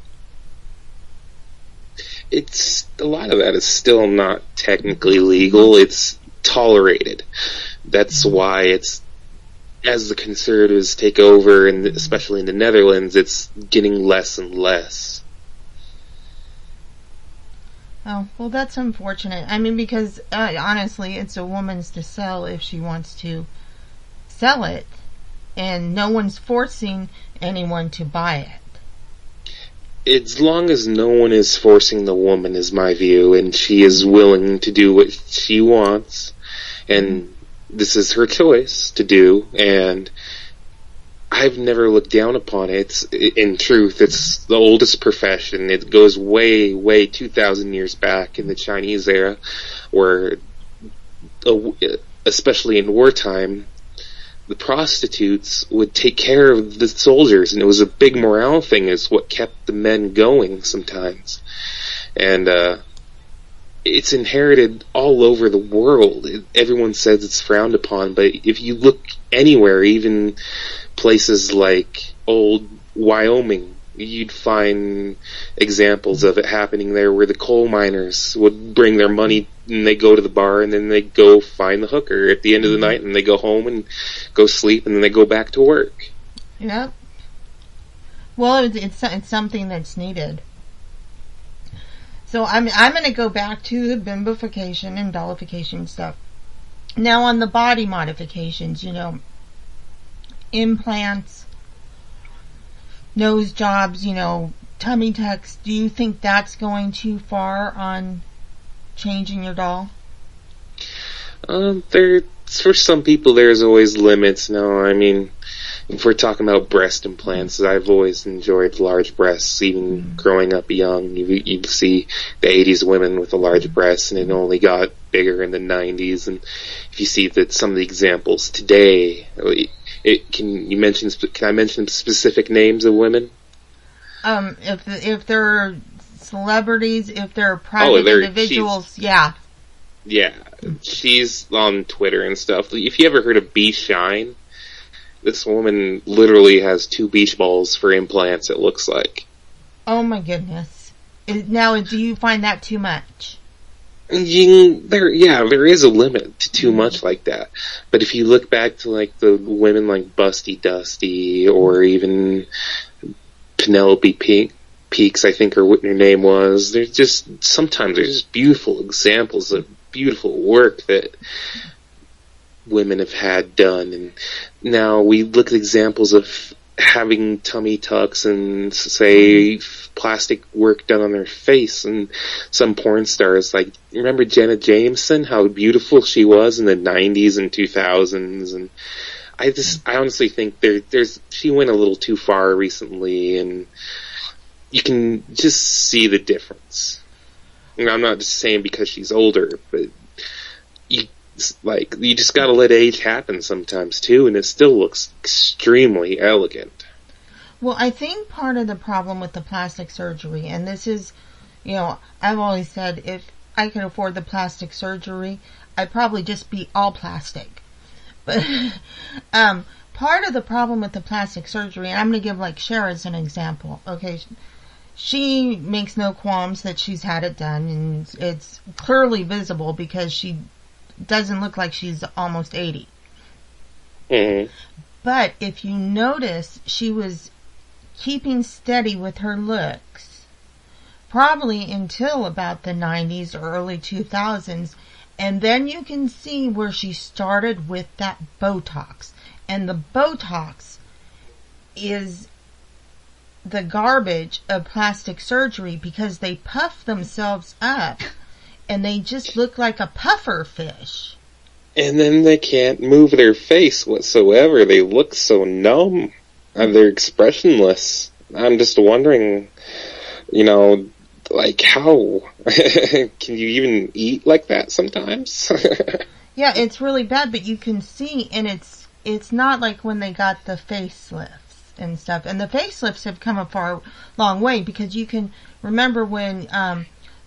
[SPEAKER 2] It's a lot of that is still not technically legal. It's tolerated. That's why it's, as the conservatives take over, and especially in the Netherlands, it's getting less and less.
[SPEAKER 1] Oh, well, that's unfortunate. I mean, because honestly, it's a woman's to sell if she wants to sell it, and no one's forcing anyone to buy it.
[SPEAKER 2] As long as no one is forcing the woman, is my view, and she is willing to do what she wants, and this is her choice to do, and I've never looked down upon it. In truth, it's the oldest profession. It goes way, way 2,000 years back in the Chinese era, where, especially in wartime, the prostitutes would take care of the soldiers, and it was a big morale thing. Is what kept the men going sometimes. And it's inherited all over the world. Everyone says it's frowned upon, but if you look anywhere, even places like old Wyoming, you'd find examples of it happening there, where the coal miners would bring their money and they go to the bar and then they go find the hooker at the end of the night and they go home and go sleep and then they go back to work.
[SPEAKER 1] Yep. Well, it's something that's needed. So I'm going to go back to the bimbofication and dollification stuff. Now on the body modifications, implants, nose jobs, tummy tucks, do you think that's going too far on changing your doll?
[SPEAKER 2] For some people there's always limits. No, I mean, if we're talking about breast implants, I've always enjoyed large breasts. Even growing up young, you'd see the 80s women with the large breasts, and it only got bigger in the 90s. And if you see that some of the examples today, can I mention specific names of women?
[SPEAKER 1] If they're celebrities, if they're private individuals, yeah.
[SPEAKER 2] Yeah, she's on Twitter and stuff. If you ever heard of Bee Shine, this woman literally has 2 beach balls for implants, it looks like.
[SPEAKER 1] Oh my goodness. Now, do you find that too much?
[SPEAKER 2] There is a limit to too much like that. But if you look back to like the women like Busty Dusty or even Penelope Peaks, I think, or what her name was, sometimes there's just beautiful examples of beautiful work that women have had done. And now we look at examples of having tummy tucks and, say, plastic work done on their face. And some porn stars, like, remember Jenna Jameson, how beautiful she was in the 90s and 2000s? And I honestly think she went a little too far recently, and you can just see the difference. And I'm not just saying because she's older, but you just gotta let age happen sometimes too, and it still looks extremely elegant.
[SPEAKER 1] Well, I think part of the problem with the plastic surgery, and this is, I've always said if I could afford the plastic surgery, I'd probably just be all plastic. But part of the problem with the plastic surgery, and I'm going to give like Cher as an example. Okay, she makes no qualms that she's had it done, and it's clearly visible because she doesn't look like she's almost 80.
[SPEAKER 2] Mm-hmm.
[SPEAKER 1] But if you notice, she was keeping steady with her looks probably until about the 90s or early 2000s, and then you can see where she started with that Botox. And the Botox is the garbage of plastic surgery because they puff themselves up and they just look like a puffer fish.
[SPEAKER 2] And then they can't move their face whatsoever. They look so numb. They're expressionless. I'm just wondering, like how? Can you even eat like that sometimes?
[SPEAKER 1] Yeah, it's really bad, but you can see, and it's not like when they got the facelifts and stuff. And the facelifts have come a long way, because you can remember when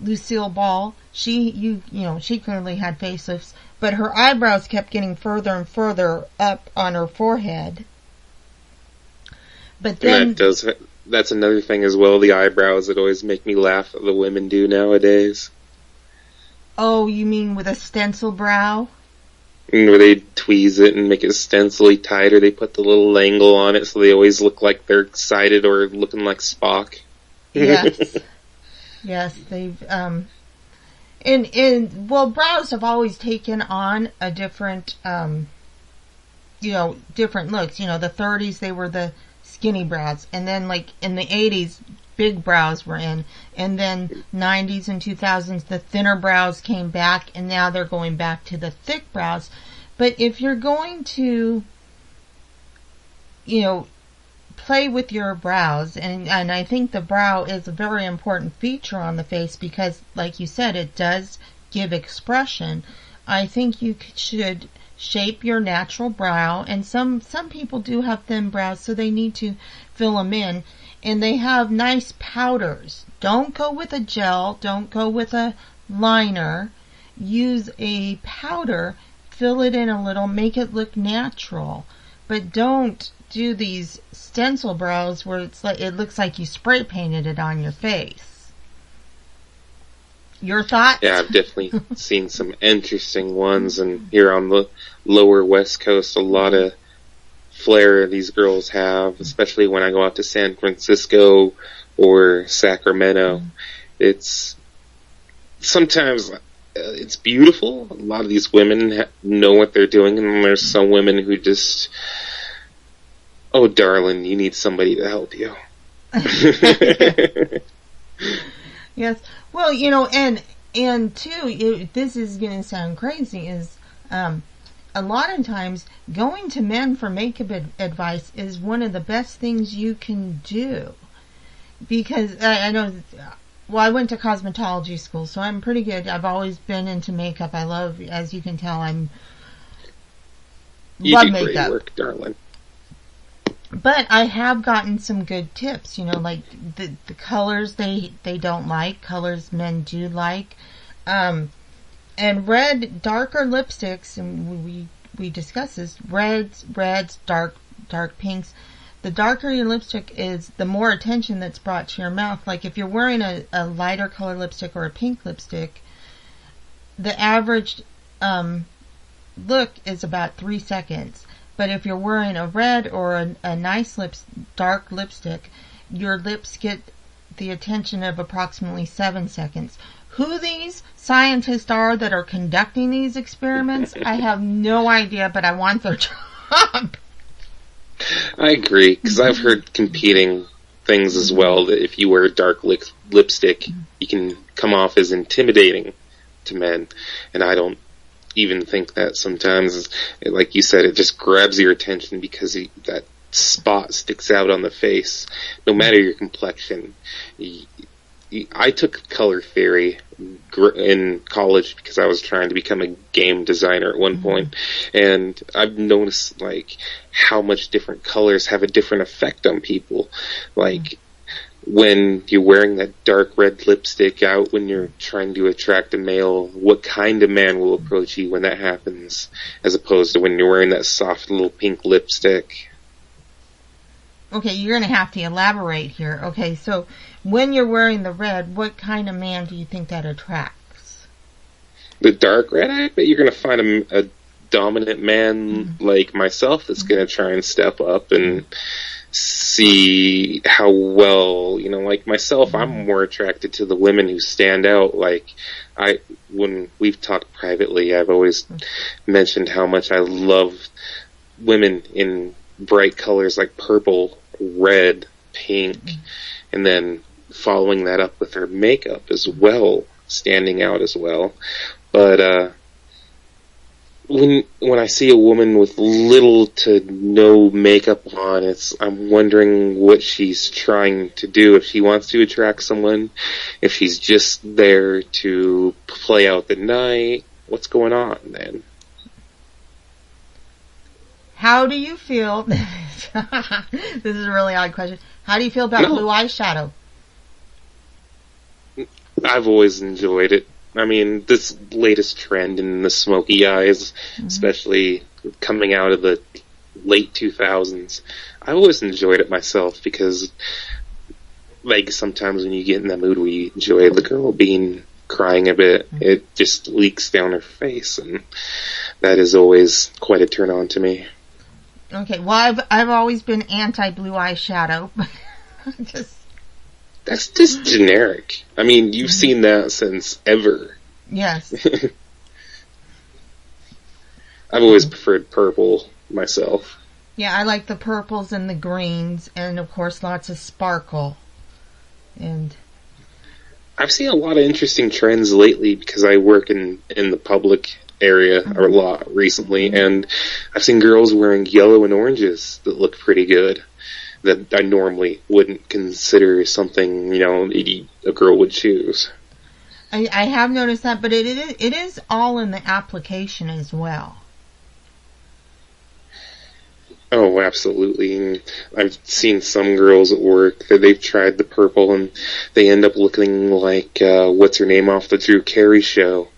[SPEAKER 1] Lucille Ball, she clearly had facelifts, but her eyebrows kept getting further and further up on her forehead. But then
[SPEAKER 2] that's another thing as well, the eyebrows that always make me laugh that the women do nowadays.
[SPEAKER 1] Oh, you mean with a stencil brow?
[SPEAKER 2] Where they tweeze it and make it stencily tight, or they put the little angle on it so they always look like they're excited or looking like Spock.
[SPEAKER 1] Yes. Yes, they've, brows have always taken on a different, different looks. The 30s, they were the skinny brows, and then like in the 80s, big brows were in, and then 90s and 2000s, the thinner brows came back, and now they're going back to the thick brows. But if you're going to, play with your brows, and I think the brow is a very important feature on the face because, like you said, it does give expression. I think you should shape your natural brow, and some people do have thin brows, so they need to fill them in, and they have nice powders. Don't go with a gel, don't go with a liner, use a powder, fill it in a little, make it look natural. But don't do these stencil brows where it looks like you spray painted it on your face. Your thoughts?
[SPEAKER 2] Yeah, I've definitely seen some interesting ones, and here on the lower West Coast, a lot of flair these girls have, especially when I go out to San Francisco or Sacramento. It's sometimes it's beautiful. A lot of these women know what they're doing, and there's some women who just, oh, darling, you need somebody to help you.
[SPEAKER 1] Yes. Well, you know, and too, this is going to sound crazy, is a lot of times going to men for makeup advice is one of the best things you can do. Because I know, well, I went to cosmetology school, so I'm pretty good. I've always been into makeup. I love, as you can tell,
[SPEAKER 2] You
[SPEAKER 1] love
[SPEAKER 2] do
[SPEAKER 1] makeup.
[SPEAKER 2] great work, darling.
[SPEAKER 1] But I have gotten some good tips, you know, like the colors they don't like, colors men do like. And darker lipsticks, and we discussed this, reds, dark pinks. The darker your lipstick is, the more attention that's brought to your mouth. Like if you're wearing a lighter color lipstick or a pink lipstick, the average look is about 3 seconds. But if you're wearing a red or a nice dark lipstick, your lips get the attention of approximately 7 seconds. Who these scientists are that are conducting these experiments, I have no idea, but I want their job.
[SPEAKER 2] I agree, because I've heard competing things as well, that if you wear a dark lipstick, you can come off as intimidating to men, and I don't even think that sometimes. Like you said, it just grabs your attention because that spot sticks out on the face, no matter your complexion. I took color theory in college because I was trying to become a game designer at one point, and I've noticed like how much different colors have a different effect on people. Like when you're wearing that dark red lipstick out when you're trying to attract a male, what kind of man will approach you when that happens, as opposed to when you're wearing that soft little pink lipstick?
[SPEAKER 1] Okay, you're going to have to elaborate here. Okay, so when you're wearing the red, what kind of man do you think that attracts?
[SPEAKER 2] The dark red, I bet you're going to find a dominant man like myself that's going to try and step up and see how well, you know, like myself, I'm more attracted to the women who stand out. Like when we've talked privately, I've always mentioned how much I love women in bright colors like purple, red, pink, and then following that up with her makeup as well, standing out as well. But when I see a woman with little to no makeup on, I'm wondering what she's trying to do. If she wants to attract someone, if she's just there to play out the night, what's going on then?
[SPEAKER 1] How do you feel? This is a really odd question. How do you feel about blue eyeshadow?
[SPEAKER 2] I've always enjoyed it. I mean, this latest trend in the smoky eyes, especially coming out of the late 2000s, I always enjoyed it myself because, like, sometimes when you get in that mood where you enjoy the girl crying a bit, it just leaks down her face, and that is always quite a turn on to me.
[SPEAKER 1] Okay, well, I've always been anti-blue eyeshadow.
[SPEAKER 2] That's just generic. I mean, you've seen that since ever.
[SPEAKER 1] Yes.
[SPEAKER 2] I've always preferred purple myself.
[SPEAKER 1] Yeah, I like the purples and the greens, and of course lots of sparkle. And
[SPEAKER 2] I've seen a lot of interesting trends lately because I work in the public area a lot recently, and I've seen girls wearing yellow and oranges that look pretty good, that I normally wouldn't consider something, you know, a girl would choose.
[SPEAKER 1] I have noticed that, but it is all in the application as well.
[SPEAKER 2] Oh, absolutely. And I've seen some girls at work that they've tried the purple and they end up looking like, what's her name off the Drew Carey show?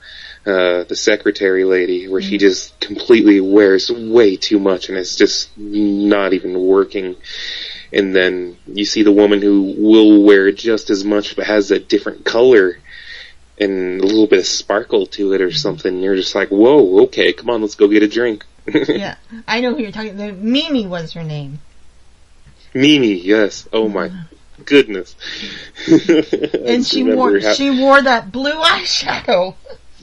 [SPEAKER 2] The secretary lady, where she just completely wears way too much and it's just not even working. And then you see the woman who will wear just as much but has a different color and a little bit of sparkle to it or something. And you're just like, whoa, okay, come on, let's go get a drink.
[SPEAKER 1] Yeah, I know who you're talking about. Mimi was her name.
[SPEAKER 2] Mimi, yes. Oh my goodness.
[SPEAKER 1] And she wore that blue eyeshadow.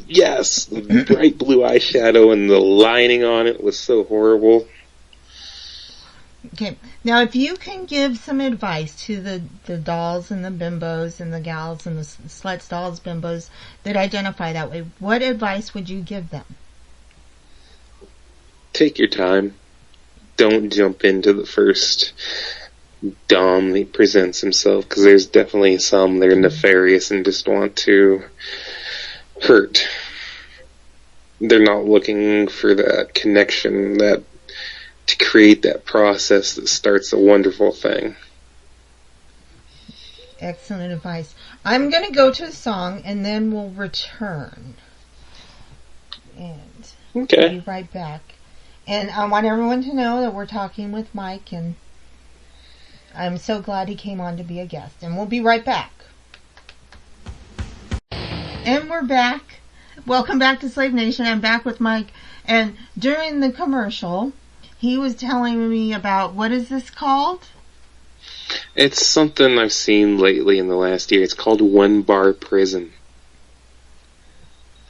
[SPEAKER 2] Yes, the bright blue eyeshadow and the lining on it was so horrible.
[SPEAKER 1] Okay, now if you can give some advice to the dolls and the bimbos and the gals and the sluts, dolls, bimbos that identify that way, what advice would you give them?
[SPEAKER 2] Take your time. Don't jump into the first dom that presents himself, because there's definitely some that are nefarious and just want to hurt. They're not looking for that connection, that to create that process that starts a wonderful thing.
[SPEAKER 1] Excellent advice. I'm going to go to a song and then we'll return. And
[SPEAKER 2] okay.
[SPEAKER 1] We'll be right back. And I want everyone to know that we're talking with Mike, and I'm so glad he came on to be a guest. And we'll be right back. And we're back. Welcome back to Slave Nation. I'm back with Mike. And during the commercial, he was telling me about, what is this called?
[SPEAKER 2] It's something I've seen lately in the last year. It's called One Bar Prison.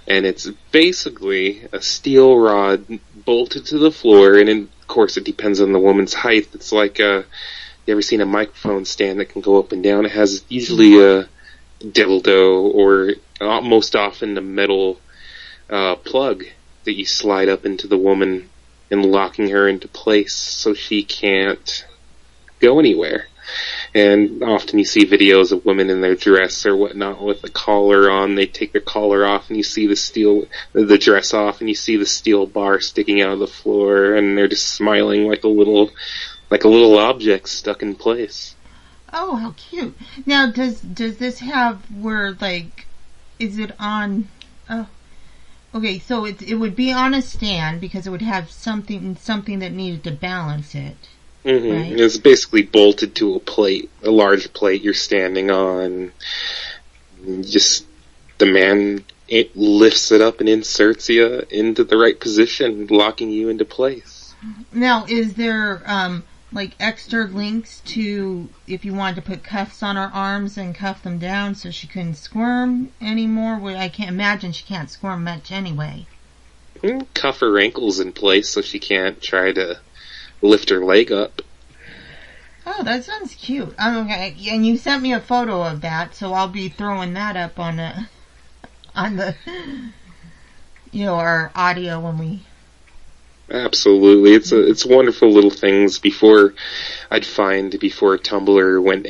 [SPEAKER 2] And it's basically a steel rod bolted to the floor, and of course it depends on the woman's height. It's like, you ever seen a microphone stand that can go up and down? It has usually a dildo, or most often a metal plug that you slide up into the woman and locking her into place so she can't go anywhere. And often you see videos of women in their dress or whatnot with the collar on. They take their collar off and you see the dress off, and you see the steel bar sticking out of the floor, and they're just smiling like a little object stuck in place.
[SPEAKER 1] Oh, how cute. Now, does this have where, like, is it on, oh, okay, so it would be on a stand because it would have something that needed to balance it.
[SPEAKER 2] Mm-hmm.
[SPEAKER 1] Right?
[SPEAKER 2] It's basically bolted to a large plate you're standing on. Just the man, it lifts it up and inserts you into the right position, locking you into place.
[SPEAKER 1] Now, is there like extra links to if you wanted to put cuffs on her arms and cuff them down so she couldn't squirm anymore? Well, I can't imagine she can't squirm much anyway.
[SPEAKER 2] Cuff her ankles in place so she can't try to lift her leg up.
[SPEAKER 1] Oh, that sounds cute. Okay, and you sent me a photo of that, so I'll be throwing that up on the our audio when we.
[SPEAKER 2] Absolutely, it's wonderful little things. Before Tumblr went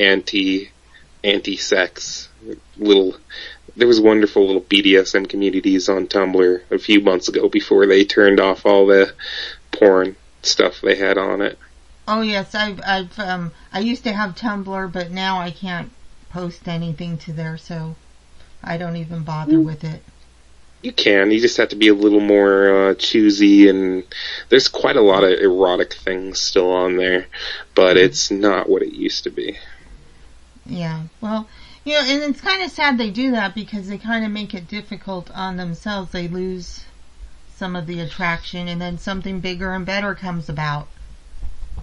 [SPEAKER 2] anti-sex, there was wonderful little BDSM communities on Tumblr a few months ago before they turned off all the porn stuff they had on it.
[SPEAKER 1] Oh yes, I used to have Tumblr, but now I can't post anything to there, so I don't even bother with it.
[SPEAKER 2] You can. You just have to be a little more choosy, and there's quite a lot of erotic things still on there, but it's not what it used to be.
[SPEAKER 1] Yeah, well, and it's kind of sad they do that because they kind of make it difficult on themselves. They lose some of the attraction, and then something bigger and better comes about.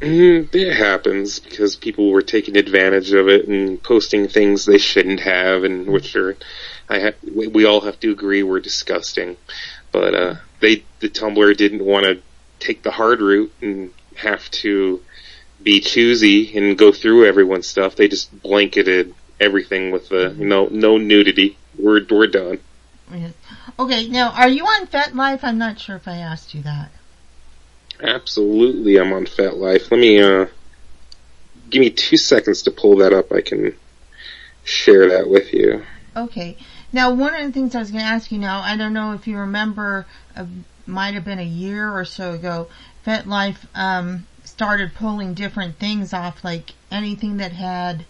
[SPEAKER 2] It happens because people were taking advantage of it and posting things they shouldn't have, and which are, we all have to agree were disgusting. But the Tumblr didn't want to take the hard route and have to be choosy and go through everyone's stuff. They just blanketed everything with no nudity. We're done.
[SPEAKER 1] Yes. Okay, now are you on Fetlife? I'm not sure if I asked you that.
[SPEAKER 2] Absolutely, I'm on Fetlife. Let me, give me 2 seconds to pull that up. I can share that with you.
[SPEAKER 1] Okay. Now, one of the things I was going to ask you now, I don't know if you remember, might have been a year or so ago, Fetlife started pulling different things off, like anything that had,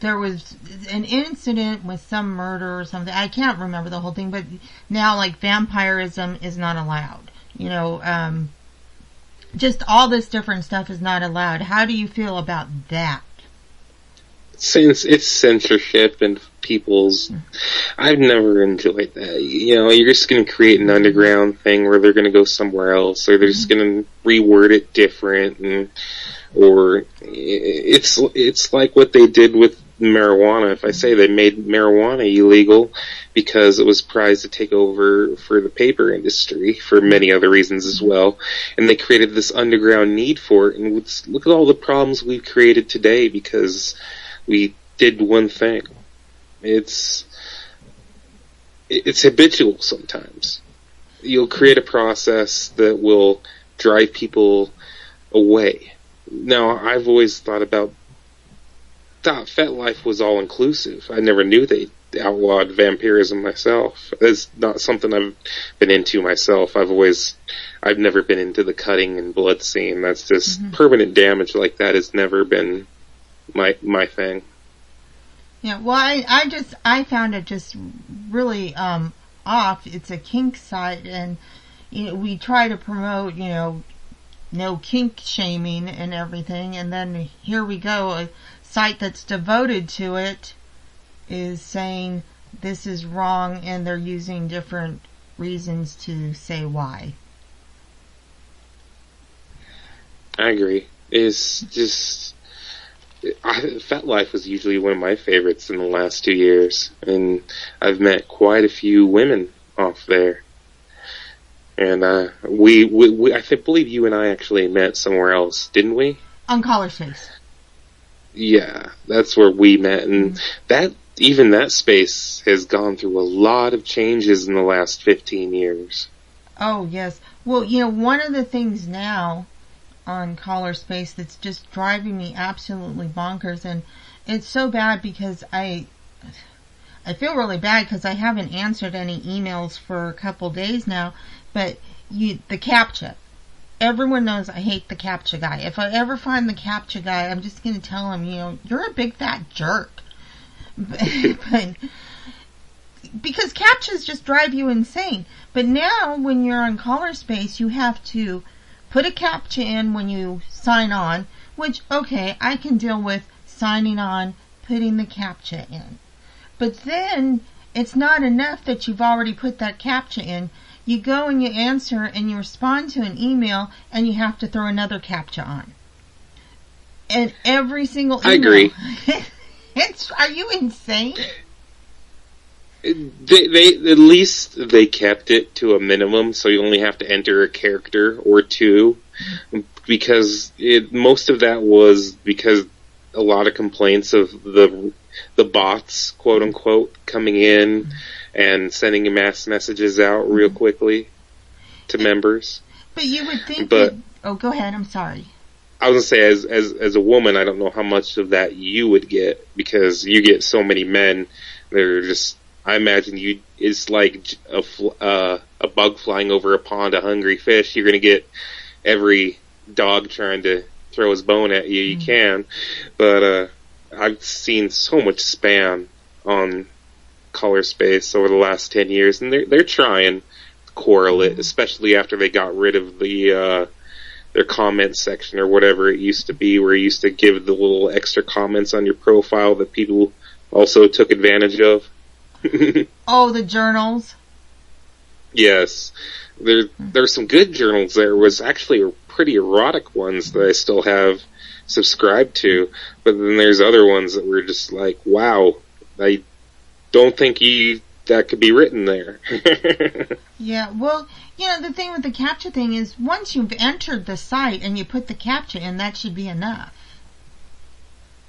[SPEAKER 1] there was an incident with some murder or something. I can't remember the whole thing, but now like vampirism is not allowed. You know, just all this different stuff is not allowed. How do you feel about that?
[SPEAKER 2] Since it's censorship and people's, I've never enjoyed that. You know, you're just going to create an underground thing where they're going to go somewhere else, or they're just going to reword it different, and or it's like what they did with marijuana. If I say they made marijuana illegal because it was prized to take over for the paper industry for many other reasons as well, and they created this underground need for it, and look at all the problems we've created today because we did one thing. It's habitual sometimes. You'll create a process that will drive people away. Now, I've always thought Fetlife was all inclusive. I never knew they outlawed vampirism myself. It's not something I've been into myself. I've never been into the cutting and blood scene. That's just permanent damage like that has never been my thing.
[SPEAKER 1] Yeah, well, I found it just really off. It's a kink site, and we try to promote, no kink shaming and everything, and then here we go, a site that's devoted to it is saying this is wrong, and they're using different reasons to say why.
[SPEAKER 2] I agree. It's just, Fetlife was usually one of my favorites in the last 2 years, and I've met quite a few women off there. And I believe you and I actually met somewhere else, didn't we?
[SPEAKER 1] On Collar Space.
[SPEAKER 2] Yeah, that's where we met, and that space has gone through a lot of changes in the last 15 years.
[SPEAKER 1] Oh, yes. Well, one of the things now on Collar Space that's just driving me absolutely bonkers, and it's so bad because I feel really bad because I haven't answered any emails for a couple days now, but the CAPTCHA. Everyone knows I hate the CAPTCHA guy. If I ever find the CAPTCHA guy, I'm just going to tell him, you're a big fat jerk. But because CAPTCHAs just drive you insane. But now when you're on Collar Space, you have to put a CAPTCHA in when you sign on, which, okay, I can deal with signing on, putting the CAPTCHA in. But then, it's not enough that you've already put that CAPTCHA in. You go and you answer and you respond to an email and you have to throw another CAPTCHA on. And every single email. I
[SPEAKER 2] agree.
[SPEAKER 1] Are you insane?
[SPEAKER 2] They at least they kept it to a minimum, so you only have to enter a character or two, because most of that was because a lot of complaints of the bots, quote unquote, coming in and sending mass messages out real quickly to members.
[SPEAKER 1] But you would think oh, go ahead, I'm sorry.
[SPEAKER 2] I was going to say, as a woman, I don't know how much of that you would get, because you get so many men that are just, I imagine it's like a bug flying over a pond of hungry fish. You're going to get every dog trying to throw his bone at you. You can. But I've seen so much spam on Collar Space over the last 10 years, and they're trying to correlate, especially after they got rid of their comment section or whatever it used to be, where you used to give the little extra comments on your profile that people also took advantage of.
[SPEAKER 1] Oh, the journals?
[SPEAKER 2] Yes. There's some good journals. There was actually pretty erotic ones that I still have subscribed to, but then there's other ones that were just like, wow, I don't think that could be written there.
[SPEAKER 1] Yeah, well, the thing with the CAPTCHA thing is, once you've entered the site and you put the CAPTCHA in, that should be enough.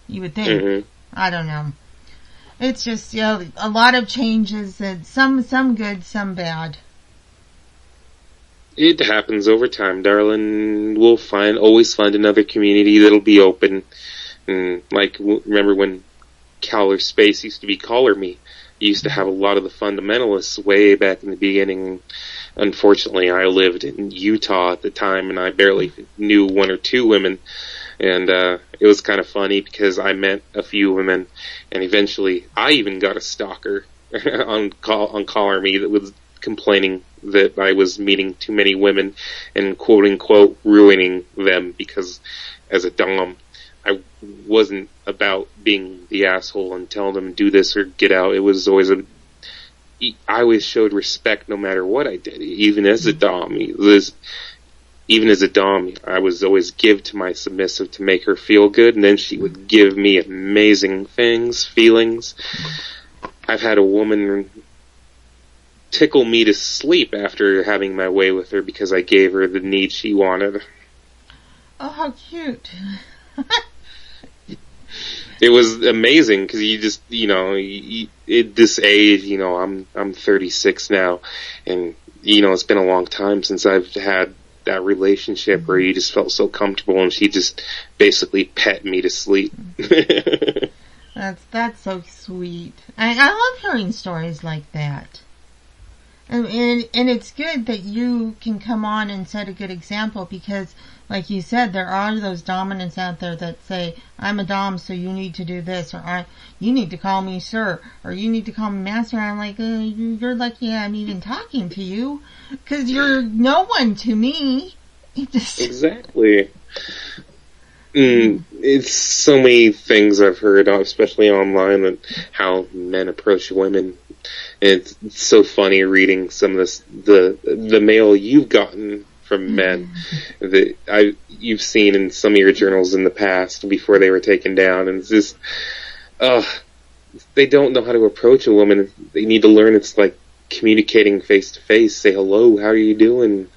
[SPEAKER 1] You would think. Mm-hmm. I don't know. It's just, a lot of changes, and some good, some bad.
[SPEAKER 2] It happens over time, darling. We'll always find another community that'll be open. And remember when Collar Space used to be Collar Me? You used to have a lot of the fundamentalists way back in the beginning. unfortunately, I lived in Utah at the time, and I barely knew one or two women. And it was kind of funny because I met a few women, and eventually I even got a stalker on Caller Me that was complaining that I was meeting too many women and quote unquote ruining them because as a dom, I wasn't about being the asshole and telling them do this or get out. It was always I always showed respect no matter what I did, even as a dom. Even as a dom, I was always give to my submissive to make her feel good, and then she would give me amazing feelings. I've had a woman tickle me to sleep after having my way with her because I gave her the need she wanted.
[SPEAKER 1] Oh, how cute.
[SPEAKER 2] It was amazing because you just, at this age, I'm 36 now, and, it's been a long time since I've had that relationship where you just felt so comfortable and she just basically pet me to sleep.
[SPEAKER 1] That's so sweet. I love hearing stories like that. And it's good that you can come on and set a good example because, like you said, there are those dominants out there that say, I'm a dom, so you need to do this, or you need to call me sir, or you need to call me master. And I'm like, you're lucky I'm even talking to you, because you're no one to me.
[SPEAKER 2] Exactly. It's so many things I've heard, especially online, and how men approach women. And it's so funny reading some of this, the mail you've gotten from men that you've seen in some of your journals in the past before they were taken down, and it's just, they don't know how to approach a woman. They need to learn. It's like communicating face to face. Say hello, how are you doing?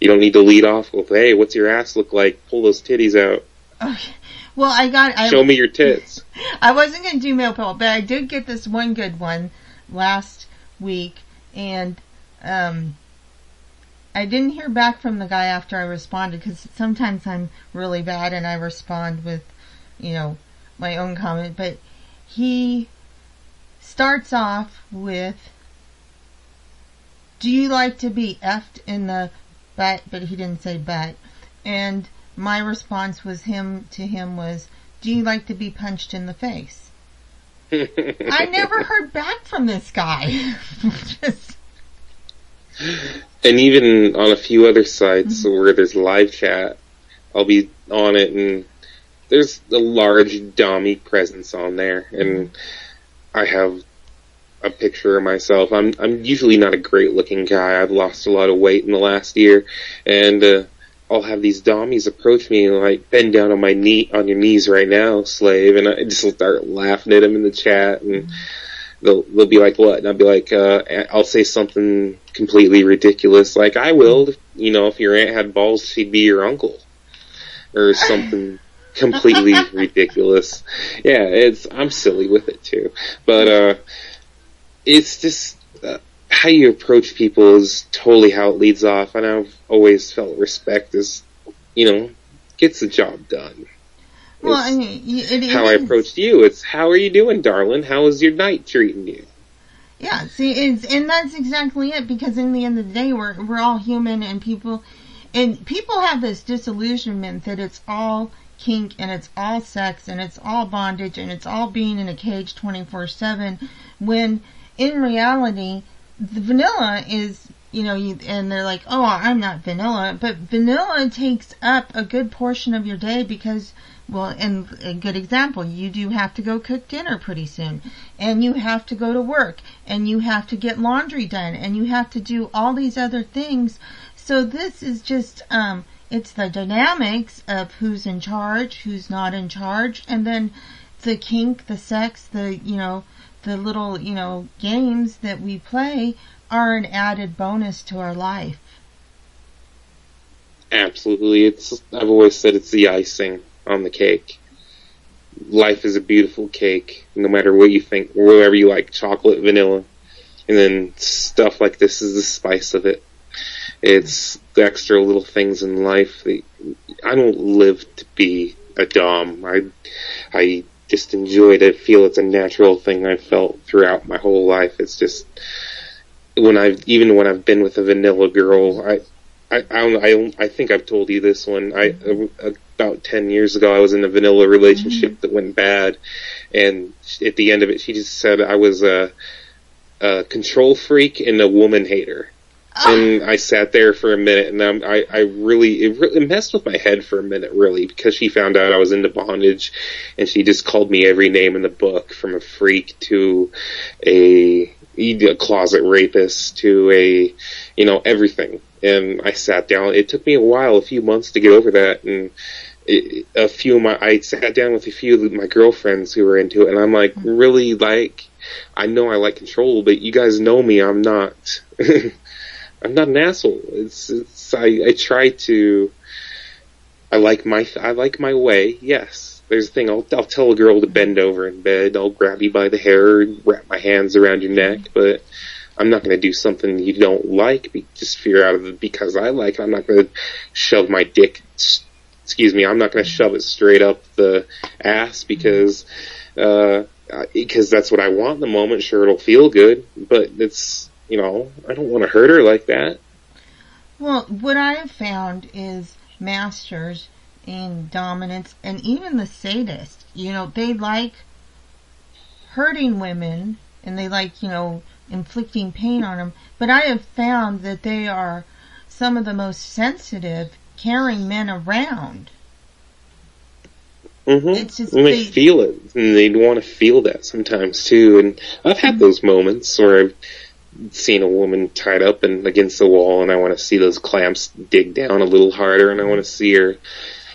[SPEAKER 2] You don't need to lead off with, hey, what's your ass look like? Pull those titties out.
[SPEAKER 1] Okay. Well,
[SPEAKER 2] show me your tits.
[SPEAKER 1] I wasn't going to do mail poll, but I did get this one good one last week, and I didn't hear back from the guy after I responded, because sometimes I'm really bad and I respond with, my own comment, but he starts off with, do you like to be effed in the butt? But he didn't say butt. And my response was to him was, do you like to be punched in the face? I never heard back from this guy.
[SPEAKER 2] And even on a few other sites where there's live chat, I'll be on it and there's a large dommy presence on there, and I have a picture of myself. I'm usually not a great looking guy. I've lost a lot of weight in the last year, and I'll have these dommies approach me and like, bend down on on your knees right now, slave, and I just start laughing at them in the chat, and they'll be like, what? And I'll be like, I'll say something completely ridiculous, like, I will, if your aunt had balls, she'd be your uncle, or something completely ridiculous. Yeah, I'm silly with it too, but it's just how you approach people is totally how it leads off, and I've always felt respect is, gets the job done.
[SPEAKER 1] Well, I mean, it
[SPEAKER 2] how I approached you. It's, how are you doing, darling? How is your night treating you?
[SPEAKER 1] Yeah, see, and that's exactly it, because in the end of the day, we're all human, and people have this disillusionment that it's all kink, and it's all sex, and it's all bondage, and it's all being in a cage 24/7, when in reality, the vanilla is, and they're like, oh, I'm not vanilla, but vanilla takes up a good portion of your day because, well, and a good example, you do have to go cook dinner pretty soon, and you have to go to work, and you have to get laundry done, and you have to do all these other things. So this is just, it's the dynamics of who's in charge, who's not in charge, and then the kink, the sex, the little, games that we play are an added bonus to our life.
[SPEAKER 2] Absolutely. I've always said it's the icing on the cake. Life is a beautiful cake, no matter what you think, whatever you like, chocolate, vanilla, and then stuff like this is the spice of it. It's the extra little things in life. I don't live to be a dom. I just enjoy to feel it's a natural thing I've felt throughout my whole life. It's just, when I've been with a vanilla girl, I think I've told you this one. About 10 years ago, I was in a vanilla relationship that went bad, and at the end of it, she just said I was a control freak and a woman hater. And I sat there for a minute, and it messed with my head for a minute, really, because she found out I was into bondage, and she just called me every name in the book, from a freak to a closet rapist to everything. And I sat down. It took me a few months to get over that, and I sat down with a few of my girlfriends who were into it, and I'm like, really, like, I know I like control, but you guys know me, I'm not. I'm not an asshole. I try to. I like my way. Yes, there's a thing. I'll tell a girl to bend over in bed. I'll grab you by the hair, wrap my hands around your neck. But I'm not going to do something you don't like. Just figure out because I like it. I'm not going to shove my dick. Excuse me. I'm not going to shove it straight up the ass because that's what I want in the moment. Sure, it'll feel good, but it's. I don't want to hurt her like that.
[SPEAKER 1] Well, what I have found is masters and dominants and even the sadists, they like hurting women and they like, inflicting pain on them. But I have found that they are some of the most sensitive, caring men around.
[SPEAKER 2] Mm-hmm.
[SPEAKER 1] It's just,
[SPEAKER 2] and they feel it. And they want to feel that sometimes, too. And I've had those moments where I've seen a woman tied up and against the wall, and I want to see those clamps dig down a little harder, and I want to see her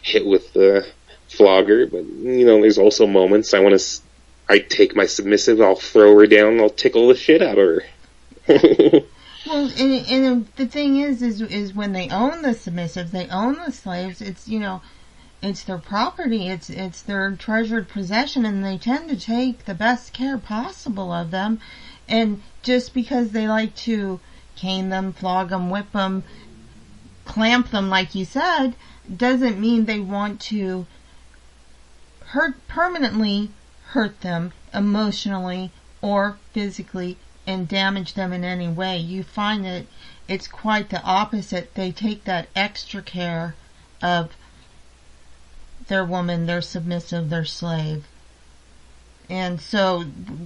[SPEAKER 2] hit with the flogger. But there's also moments I take my submissive, I'll throw her down, and I'll tickle the shit out of her.
[SPEAKER 1] Well, and the thing is when they own the submissives, they own the slaves. It's it's their property, it's their treasured possession, and they tend to take the best care possible of them. And just because they like to cane them, flog them, whip them, clamp them, like you said, doesn't mean they want to permanently hurt them emotionally or physically and damage them in any way. You find that it's quite the opposite. They take that extra care of their woman, their submissive, their slave. And so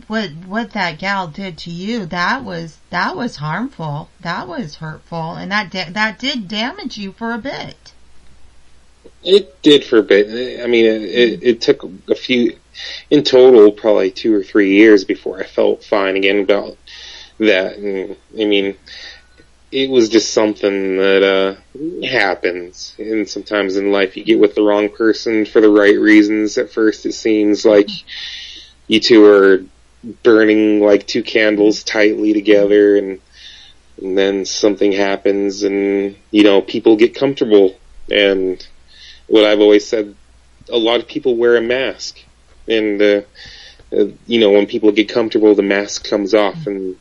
[SPEAKER 1] what that gal did to you, that was harmful. That was hurtful, and that did damage you for a bit.
[SPEAKER 2] It did for a bit. I mean, it took a few, in total, probably 2 or 3 years before I felt fine again about that. And I mean, it was just something that happens. And sometimes in life, you get with the wrong person for the right reasons. At first, it seems like you two are burning like two candles tightly together, and then something happens, and people get comfortable. And what I've always said, a lot of people wear a mask, and when people get comfortable, the mask comes off, and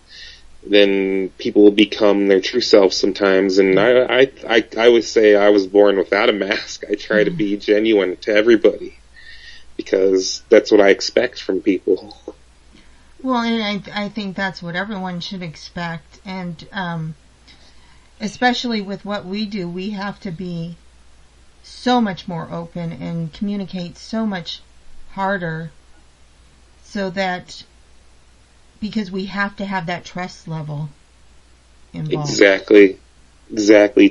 [SPEAKER 2] then people become their true selves sometimes. And I would say I was born without a mask. I try to be genuine to everybody, because that's what I expect from people.
[SPEAKER 1] Well, and I think that's what everyone should expect. And especially with what we do, we have to be so much more open and communicate so much harder, so that, because we have to have that trust level involved. Exactly.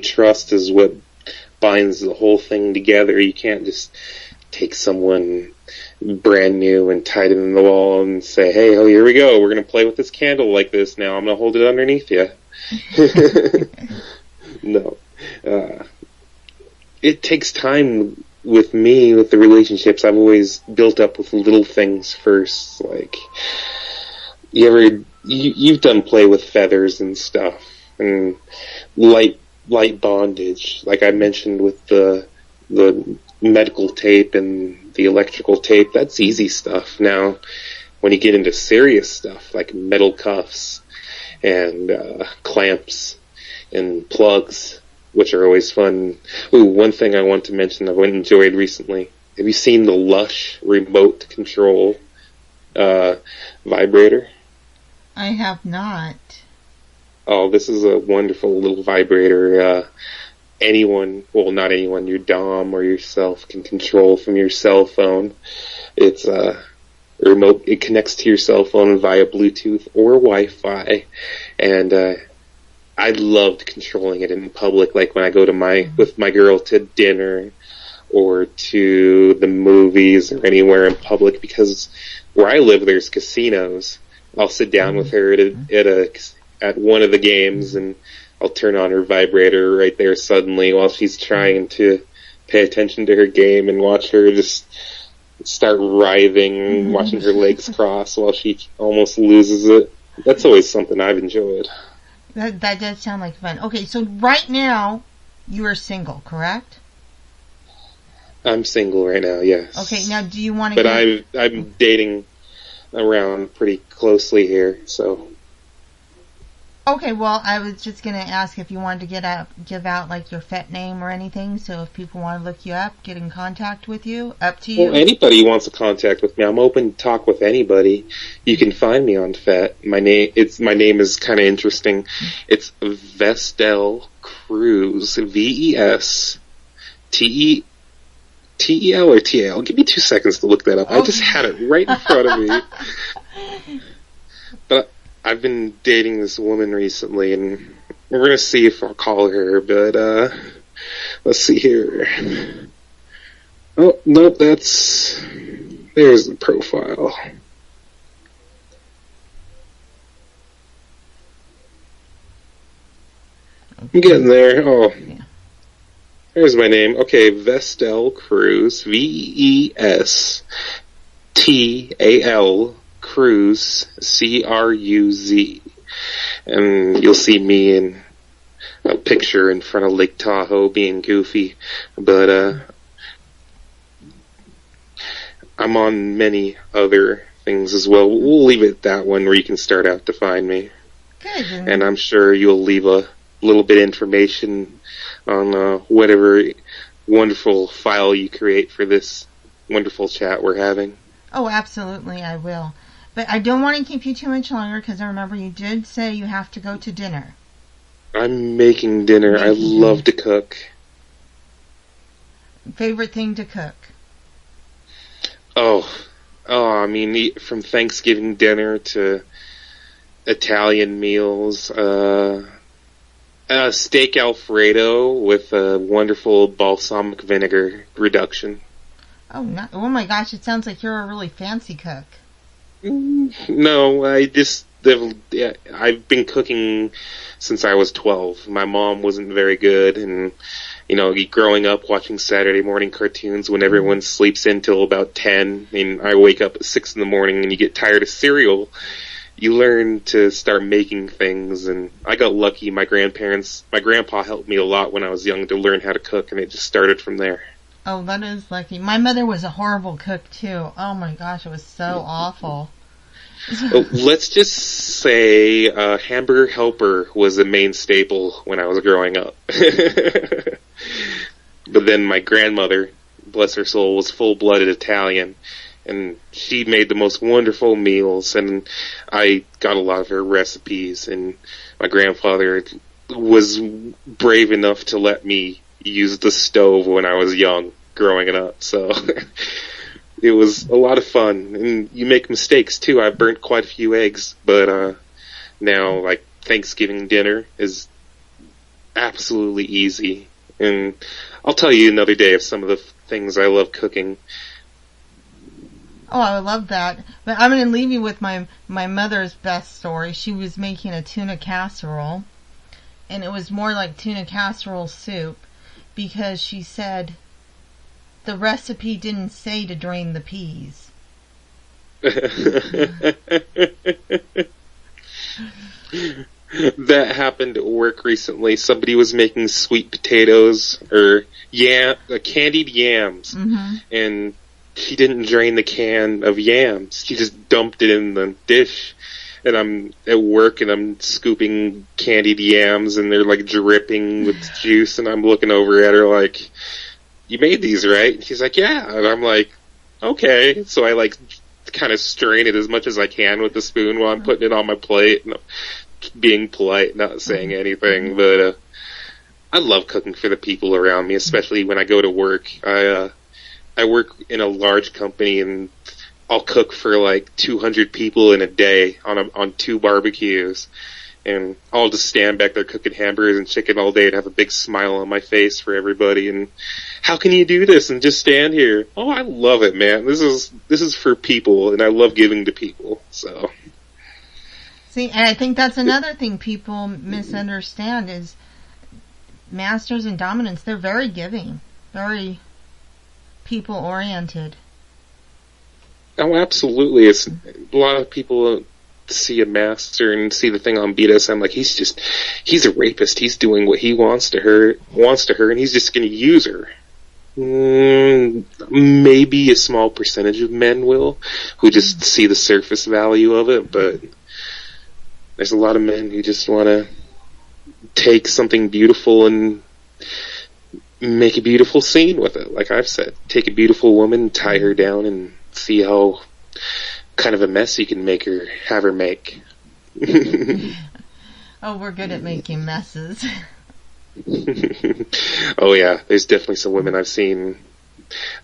[SPEAKER 1] Trust is what binds the whole thing together. You can't just take someone brand new and tie them in the wall and say, hey, here we go. We're going to play with this candle like this now. I'm going to hold it underneath you. No. It takes time with me, with the relationships. I've always built up with little things first. Like, you've done play with feathers and stuff, and light bondage, like I mentioned with the medical tape and the electrical tape. That's easy stuff. Now, when you get into serious stuff like metal cuffs and clamps and plugs, which are always fun. Ooh, one thing I want to mention I've enjoyed recently. Have you seen the Lush remote control vibrator? I have not.
[SPEAKER 2] Oh, this is a wonderful little vibrator. Anyone, well, not anyone, your dom or yourself can control from your cell phone. It's remote. It connects to your cell phone via Bluetooth or Wi-Fi, and I loved controlling it in public, like when I go to with my girl to dinner or to the movies or anywhere in public, because where I live there's casinos. I'll sit down with her at one of the games, and I'll turn on her vibrator right there suddenly while she's trying to pay attention to her game, and watch her just start writhing, watching her legs cross while she almost loses it. That's always something I've enjoyed.
[SPEAKER 1] That does sound like fun. Okay, so right now you are single, correct?
[SPEAKER 2] I'm single right now, yes.
[SPEAKER 1] Okay, now do you want to?
[SPEAKER 2] But I'm dating around pretty closely here, so.
[SPEAKER 1] Okay, well, I was just going to ask if you wanted to give out like your Fet name or anything, so if people want to look you up, get in contact with you, up to you.
[SPEAKER 2] Well, anybody who wants to contact with me, I'm open to talk with anybody. You can find me on Fet. My name is kind of interesting. It's VestalCruz, VesTel or TL. Give me 2 seconds to look that up. Okay. I just had it right in front of me. But I've been dating this woman recently, and we're going to see if I'll call her, but let's see here. Oh, nope, there's the profile. I'm getting there. Oh, there's my name. Okay, VestalCruz, VesTal Cruz, Cruz, and you'll see me in a picture in front of Lake Tahoe being goofy, but I'm on many other things as well. We'll leave it at that one where you can start out to find me.
[SPEAKER 1] Good.
[SPEAKER 2] And I'm sure you'll leave a little bit of information on whatever wonderful file you create for this wonderful chat we're having.
[SPEAKER 1] Oh, absolutely, I will. But I don't want to keep you too much longer, because I remember you did say you have to go to dinner. I'm
[SPEAKER 2] making dinner. I love to cook.
[SPEAKER 1] Favorite thing to cook?
[SPEAKER 2] Oh, I mean, from Thanksgiving dinner to Italian meals, steak Alfredo with a wonderful balsamic vinegar reduction.
[SPEAKER 1] Oh my gosh, it sounds like you're a really fancy cook.
[SPEAKER 2] No, I've been cooking since I was 12. My mom wasn't very good, and growing up watching Saturday morning cartoons when everyone sleeps in till about 10, and I wake up at 6 in the morning, and you get tired of cereal. You learn to start making things, and I got lucky. My grandpa helped me a lot when I was young to learn how to cook, and it just started from there.
[SPEAKER 1] Oh, that is lucky. My mother was a horrible cook, too. Oh, my gosh, it was so awful.
[SPEAKER 2] Let's just say Hamburger Helper was the main staple when I was growing up. But then my grandmother, bless her soul, was full-blooded Italian, and she made the most wonderful meals, and I got a lot of her recipes, and my grandfather was brave enough to let me use the stove when I was young, growing up, so it was a lot of fun. And you make mistakes too. I've burnt quite a few eggs, but now like Thanksgiving dinner is absolutely easy, and I'll tell you another day of some of the things I love cooking.
[SPEAKER 1] Oh, I would love that. But I'm going to leave you with my mother's best story. She was making a tuna casserole, and it was more like tuna casserole soup, because she said the recipe didn't say to drain the peas.
[SPEAKER 2] That happened at work recently. Somebody was making sweet potatoes or candied yams, and she didn't drain the can of yams. She just dumped it in the dish. And I'm at work and I'm scooping candied yams and they're like dripping with juice, and I'm looking over at her like, "You made these, right?" And she's like, "Yeah." And I'm like, "Okay." So I like kind of strain it as much as I can with the spoon while I'm putting it on my plate, and I'm being polite, not saying anything, but I love cooking for the people around me, especially when I go to work. I work in a large company, and I'll cook for like 200 people in a day on 2 barbecues. And I'll just stand back there cooking hamburgers and chicken all day and have a big smile on my face for everybody. And how can you do this and just stand here? Oh, I love it, man. This is for people, and I love giving to people. So,
[SPEAKER 1] see, and I think that's another thing people misunderstand is masters and dominants. They're very giving, very people oriented.
[SPEAKER 2] Oh, absolutely. It's a lot of people see a master and see the thing on BDSM like he's a rapist. He's doing what he wants to her, and he's just going to use her. Maybe a small percentage of men will, who just see the surface value of it, but there's a lot of men who just want to take something beautiful and make a beautiful scene with it. Like I've said, take a beautiful woman, tie her down, and see how kind of a mess you can have her make.
[SPEAKER 1] Oh, we're good at making messes.
[SPEAKER 2] Oh yeah, there's definitely some women I've seen.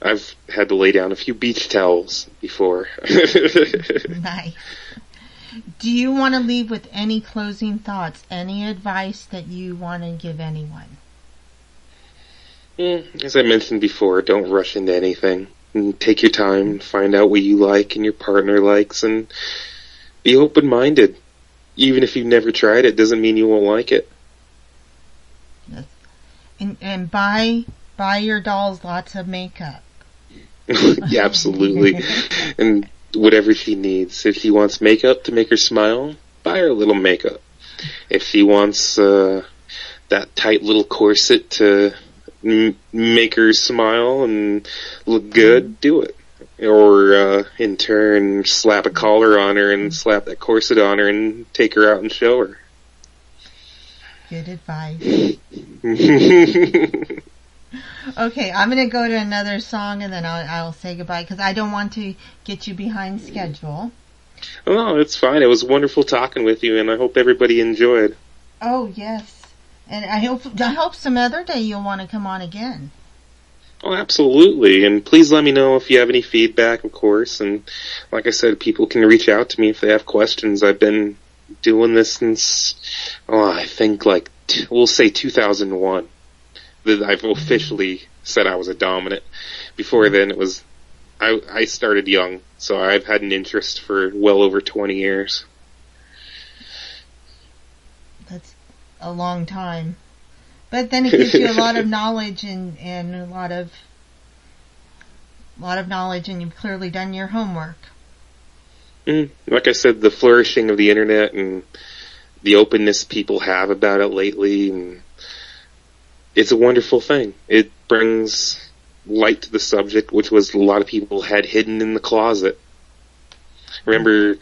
[SPEAKER 2] I've had to lay down a few beach towels before.
[SPEAKER 1] Nice. Do you want to leave with any closing thoughts? Any advice that you want to give anyone?
[SPEAKER 2] As I mentioned before, don't rush into anything. Take your time, find out what you like and your partner likes, and be open-minded. Even if you've never tried it, doesn't mean you won't like it.
[SPEAKER 1] Yes. And buy your dolls lots of makeup.
[SPEAKER 2] Yeah, absolutely. And whatever she needs. If she wants makeup to make her smile, buy her a little makeup. If she wants that tight little corset to make her smile and look good, do it. Or in turn, slap a collar on her and slap that corset on her and take her out and show her.
[SPEAKER 1] Good advice. Okay, I'm going to go to another song and then I'll say goodbye because I don't want to get you behind schedule.
[SPEAKER 2] Oh, it's fine. It was wonderful talking with you, and I hope everybody enjoyed.
[SPEAKER 1] Oh, yes. And I hope some other day you'll want to come on again.
[SPEAKER 2] Oh, absolutely. And please let me know if you have any feedback, of course. And like I said, people can reach out to me if they have questions. I've been doing this since, I think we'll say 2001. That I've officially said I was a dominant. Before then, I started young, so I've had an interest for well over 20 years.
[SPEAKER 1] That's a long time. But then it gives you a lot of knowledge and a lot of knowledge, and you've clearly done your homework.
[SPEAKER 2] Like I said, the flourishing of the internet and the openness people have about it lately, and it's a wonderful thing. It brings light to the subject, which was a lot of people had hidden in the closet. Remember,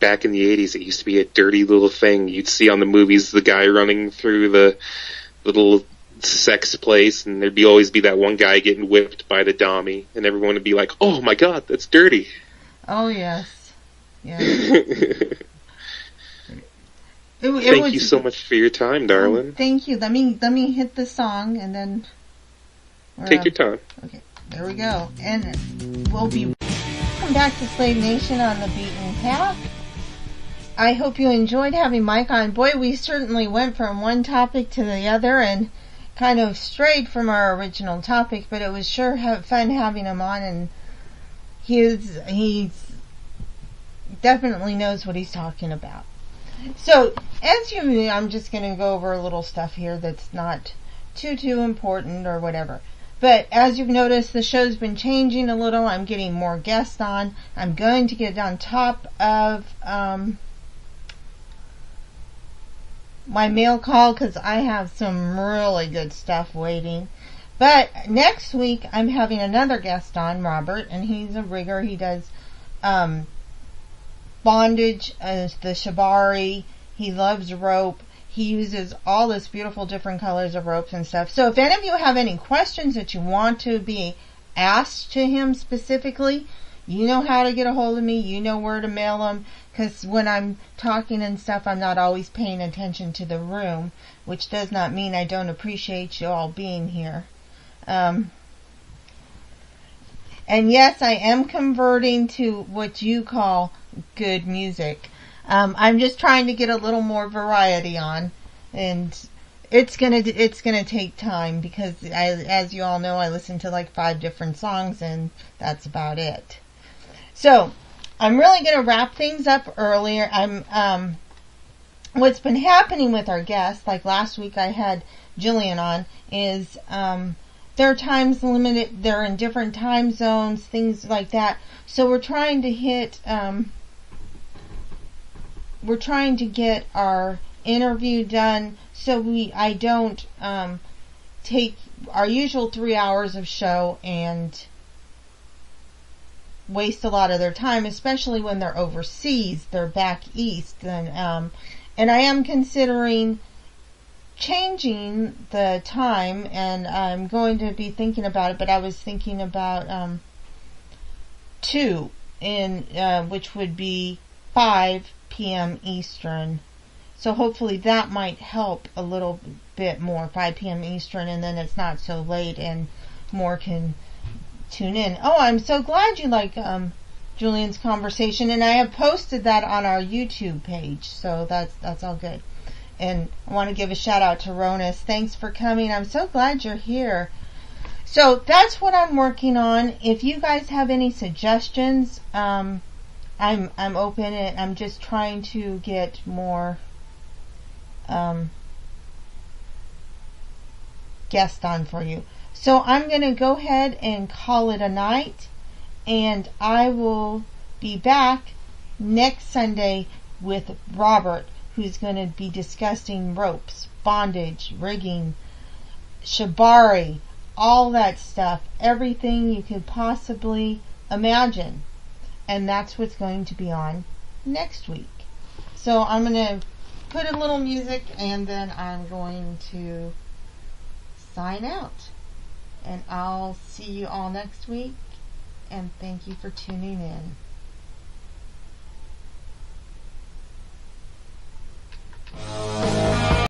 [SPEAKER 2] back in the 80s, it used to be a dirty little thing. You'd see on the movies the guy running through the little sex place, and there'd always be that one guy getting whipped by the dommy, and everyone would be like, "Oh my God, that's dirty."
[SPEAKER 1] Oh yes, yeah.
[SPEAKER 2] Thank you so much for your time, darling.
[SPEAKER 1] Thank you. Let me hit the song, and then
[SPEAKER 2] take your time.
[SPEAKER 1] Okay, there we go, and we'll be welcome back to Slave Nation on the Beaten Path. I hope you enjoyed having Mike on. Boy, we certainly went from one topic to the other and kind of strayed from our original topic, but it was sure fun having him on, and he's definitely knows what he's talking about. So, as you know, I'm just going to go over a little stuff here that's not too important or whatever. But as you've noticed, the show's been changing a little. I'm getting more guests on. I'm going to get on top of my mail call because I have some really good stuff waiting. But next week I'm having another guest on, Robert, and he's a rigger. He does bondage, the shibari. He loves rope. He uses all this beautiful different colors of ropes and stuff. So if any of you have any questions that you want to be asked to him specifically, You know how to get a hold of me. You know where to mail them. Because when I'm talking and stuff, I'm not always paying attention to the room, which does not mean I don't appreciate you all being here. And yes, I am converting to what you call good music. I'm just trying to get a little more variety on, and it's gonna take time because as you all know, I listen to like 5 different songs, and that's about it. So I'm really gonna wrap things up earlier. What's been happening with our guests, like last week I had Jillian on, is their time's limited. They're in different time zones, things like that. So we're trying to get our interview done so I don't take our usual 3 hours of show and waste a lot of their time, especially when they're overseas, they're back east. And I am considering changing the time, and I'm going to be thinking about it, but I was thinking about 2, which would be 5 p.m. Eastern. So hopefully that might help a little bit more, 5 p.m. Eastern, and then it's not so late and more can tune in. Oh, I'm so glad you like Julian's conversation, and I have posted that on our YouTube page, so that's all good. And I want to give a shout out to Ronas. Thanks for coming. I'm so glad you're here. So that's what I'm working on. If you guys have any suggestions, I'm open, and I'm just trying to get more guests on for you. So I'm going to go ahead and call it a night, and I will be back next Sunday with Robert, who's going to be discussing ropes, bondage, rigging, shibari, all that stuff, everything you could possibly imagine. And that's what's going to be on next week. So I'm going to put in a little music, and then I'm going to sign out. And I'll see you all next week, and thank you for tuning in.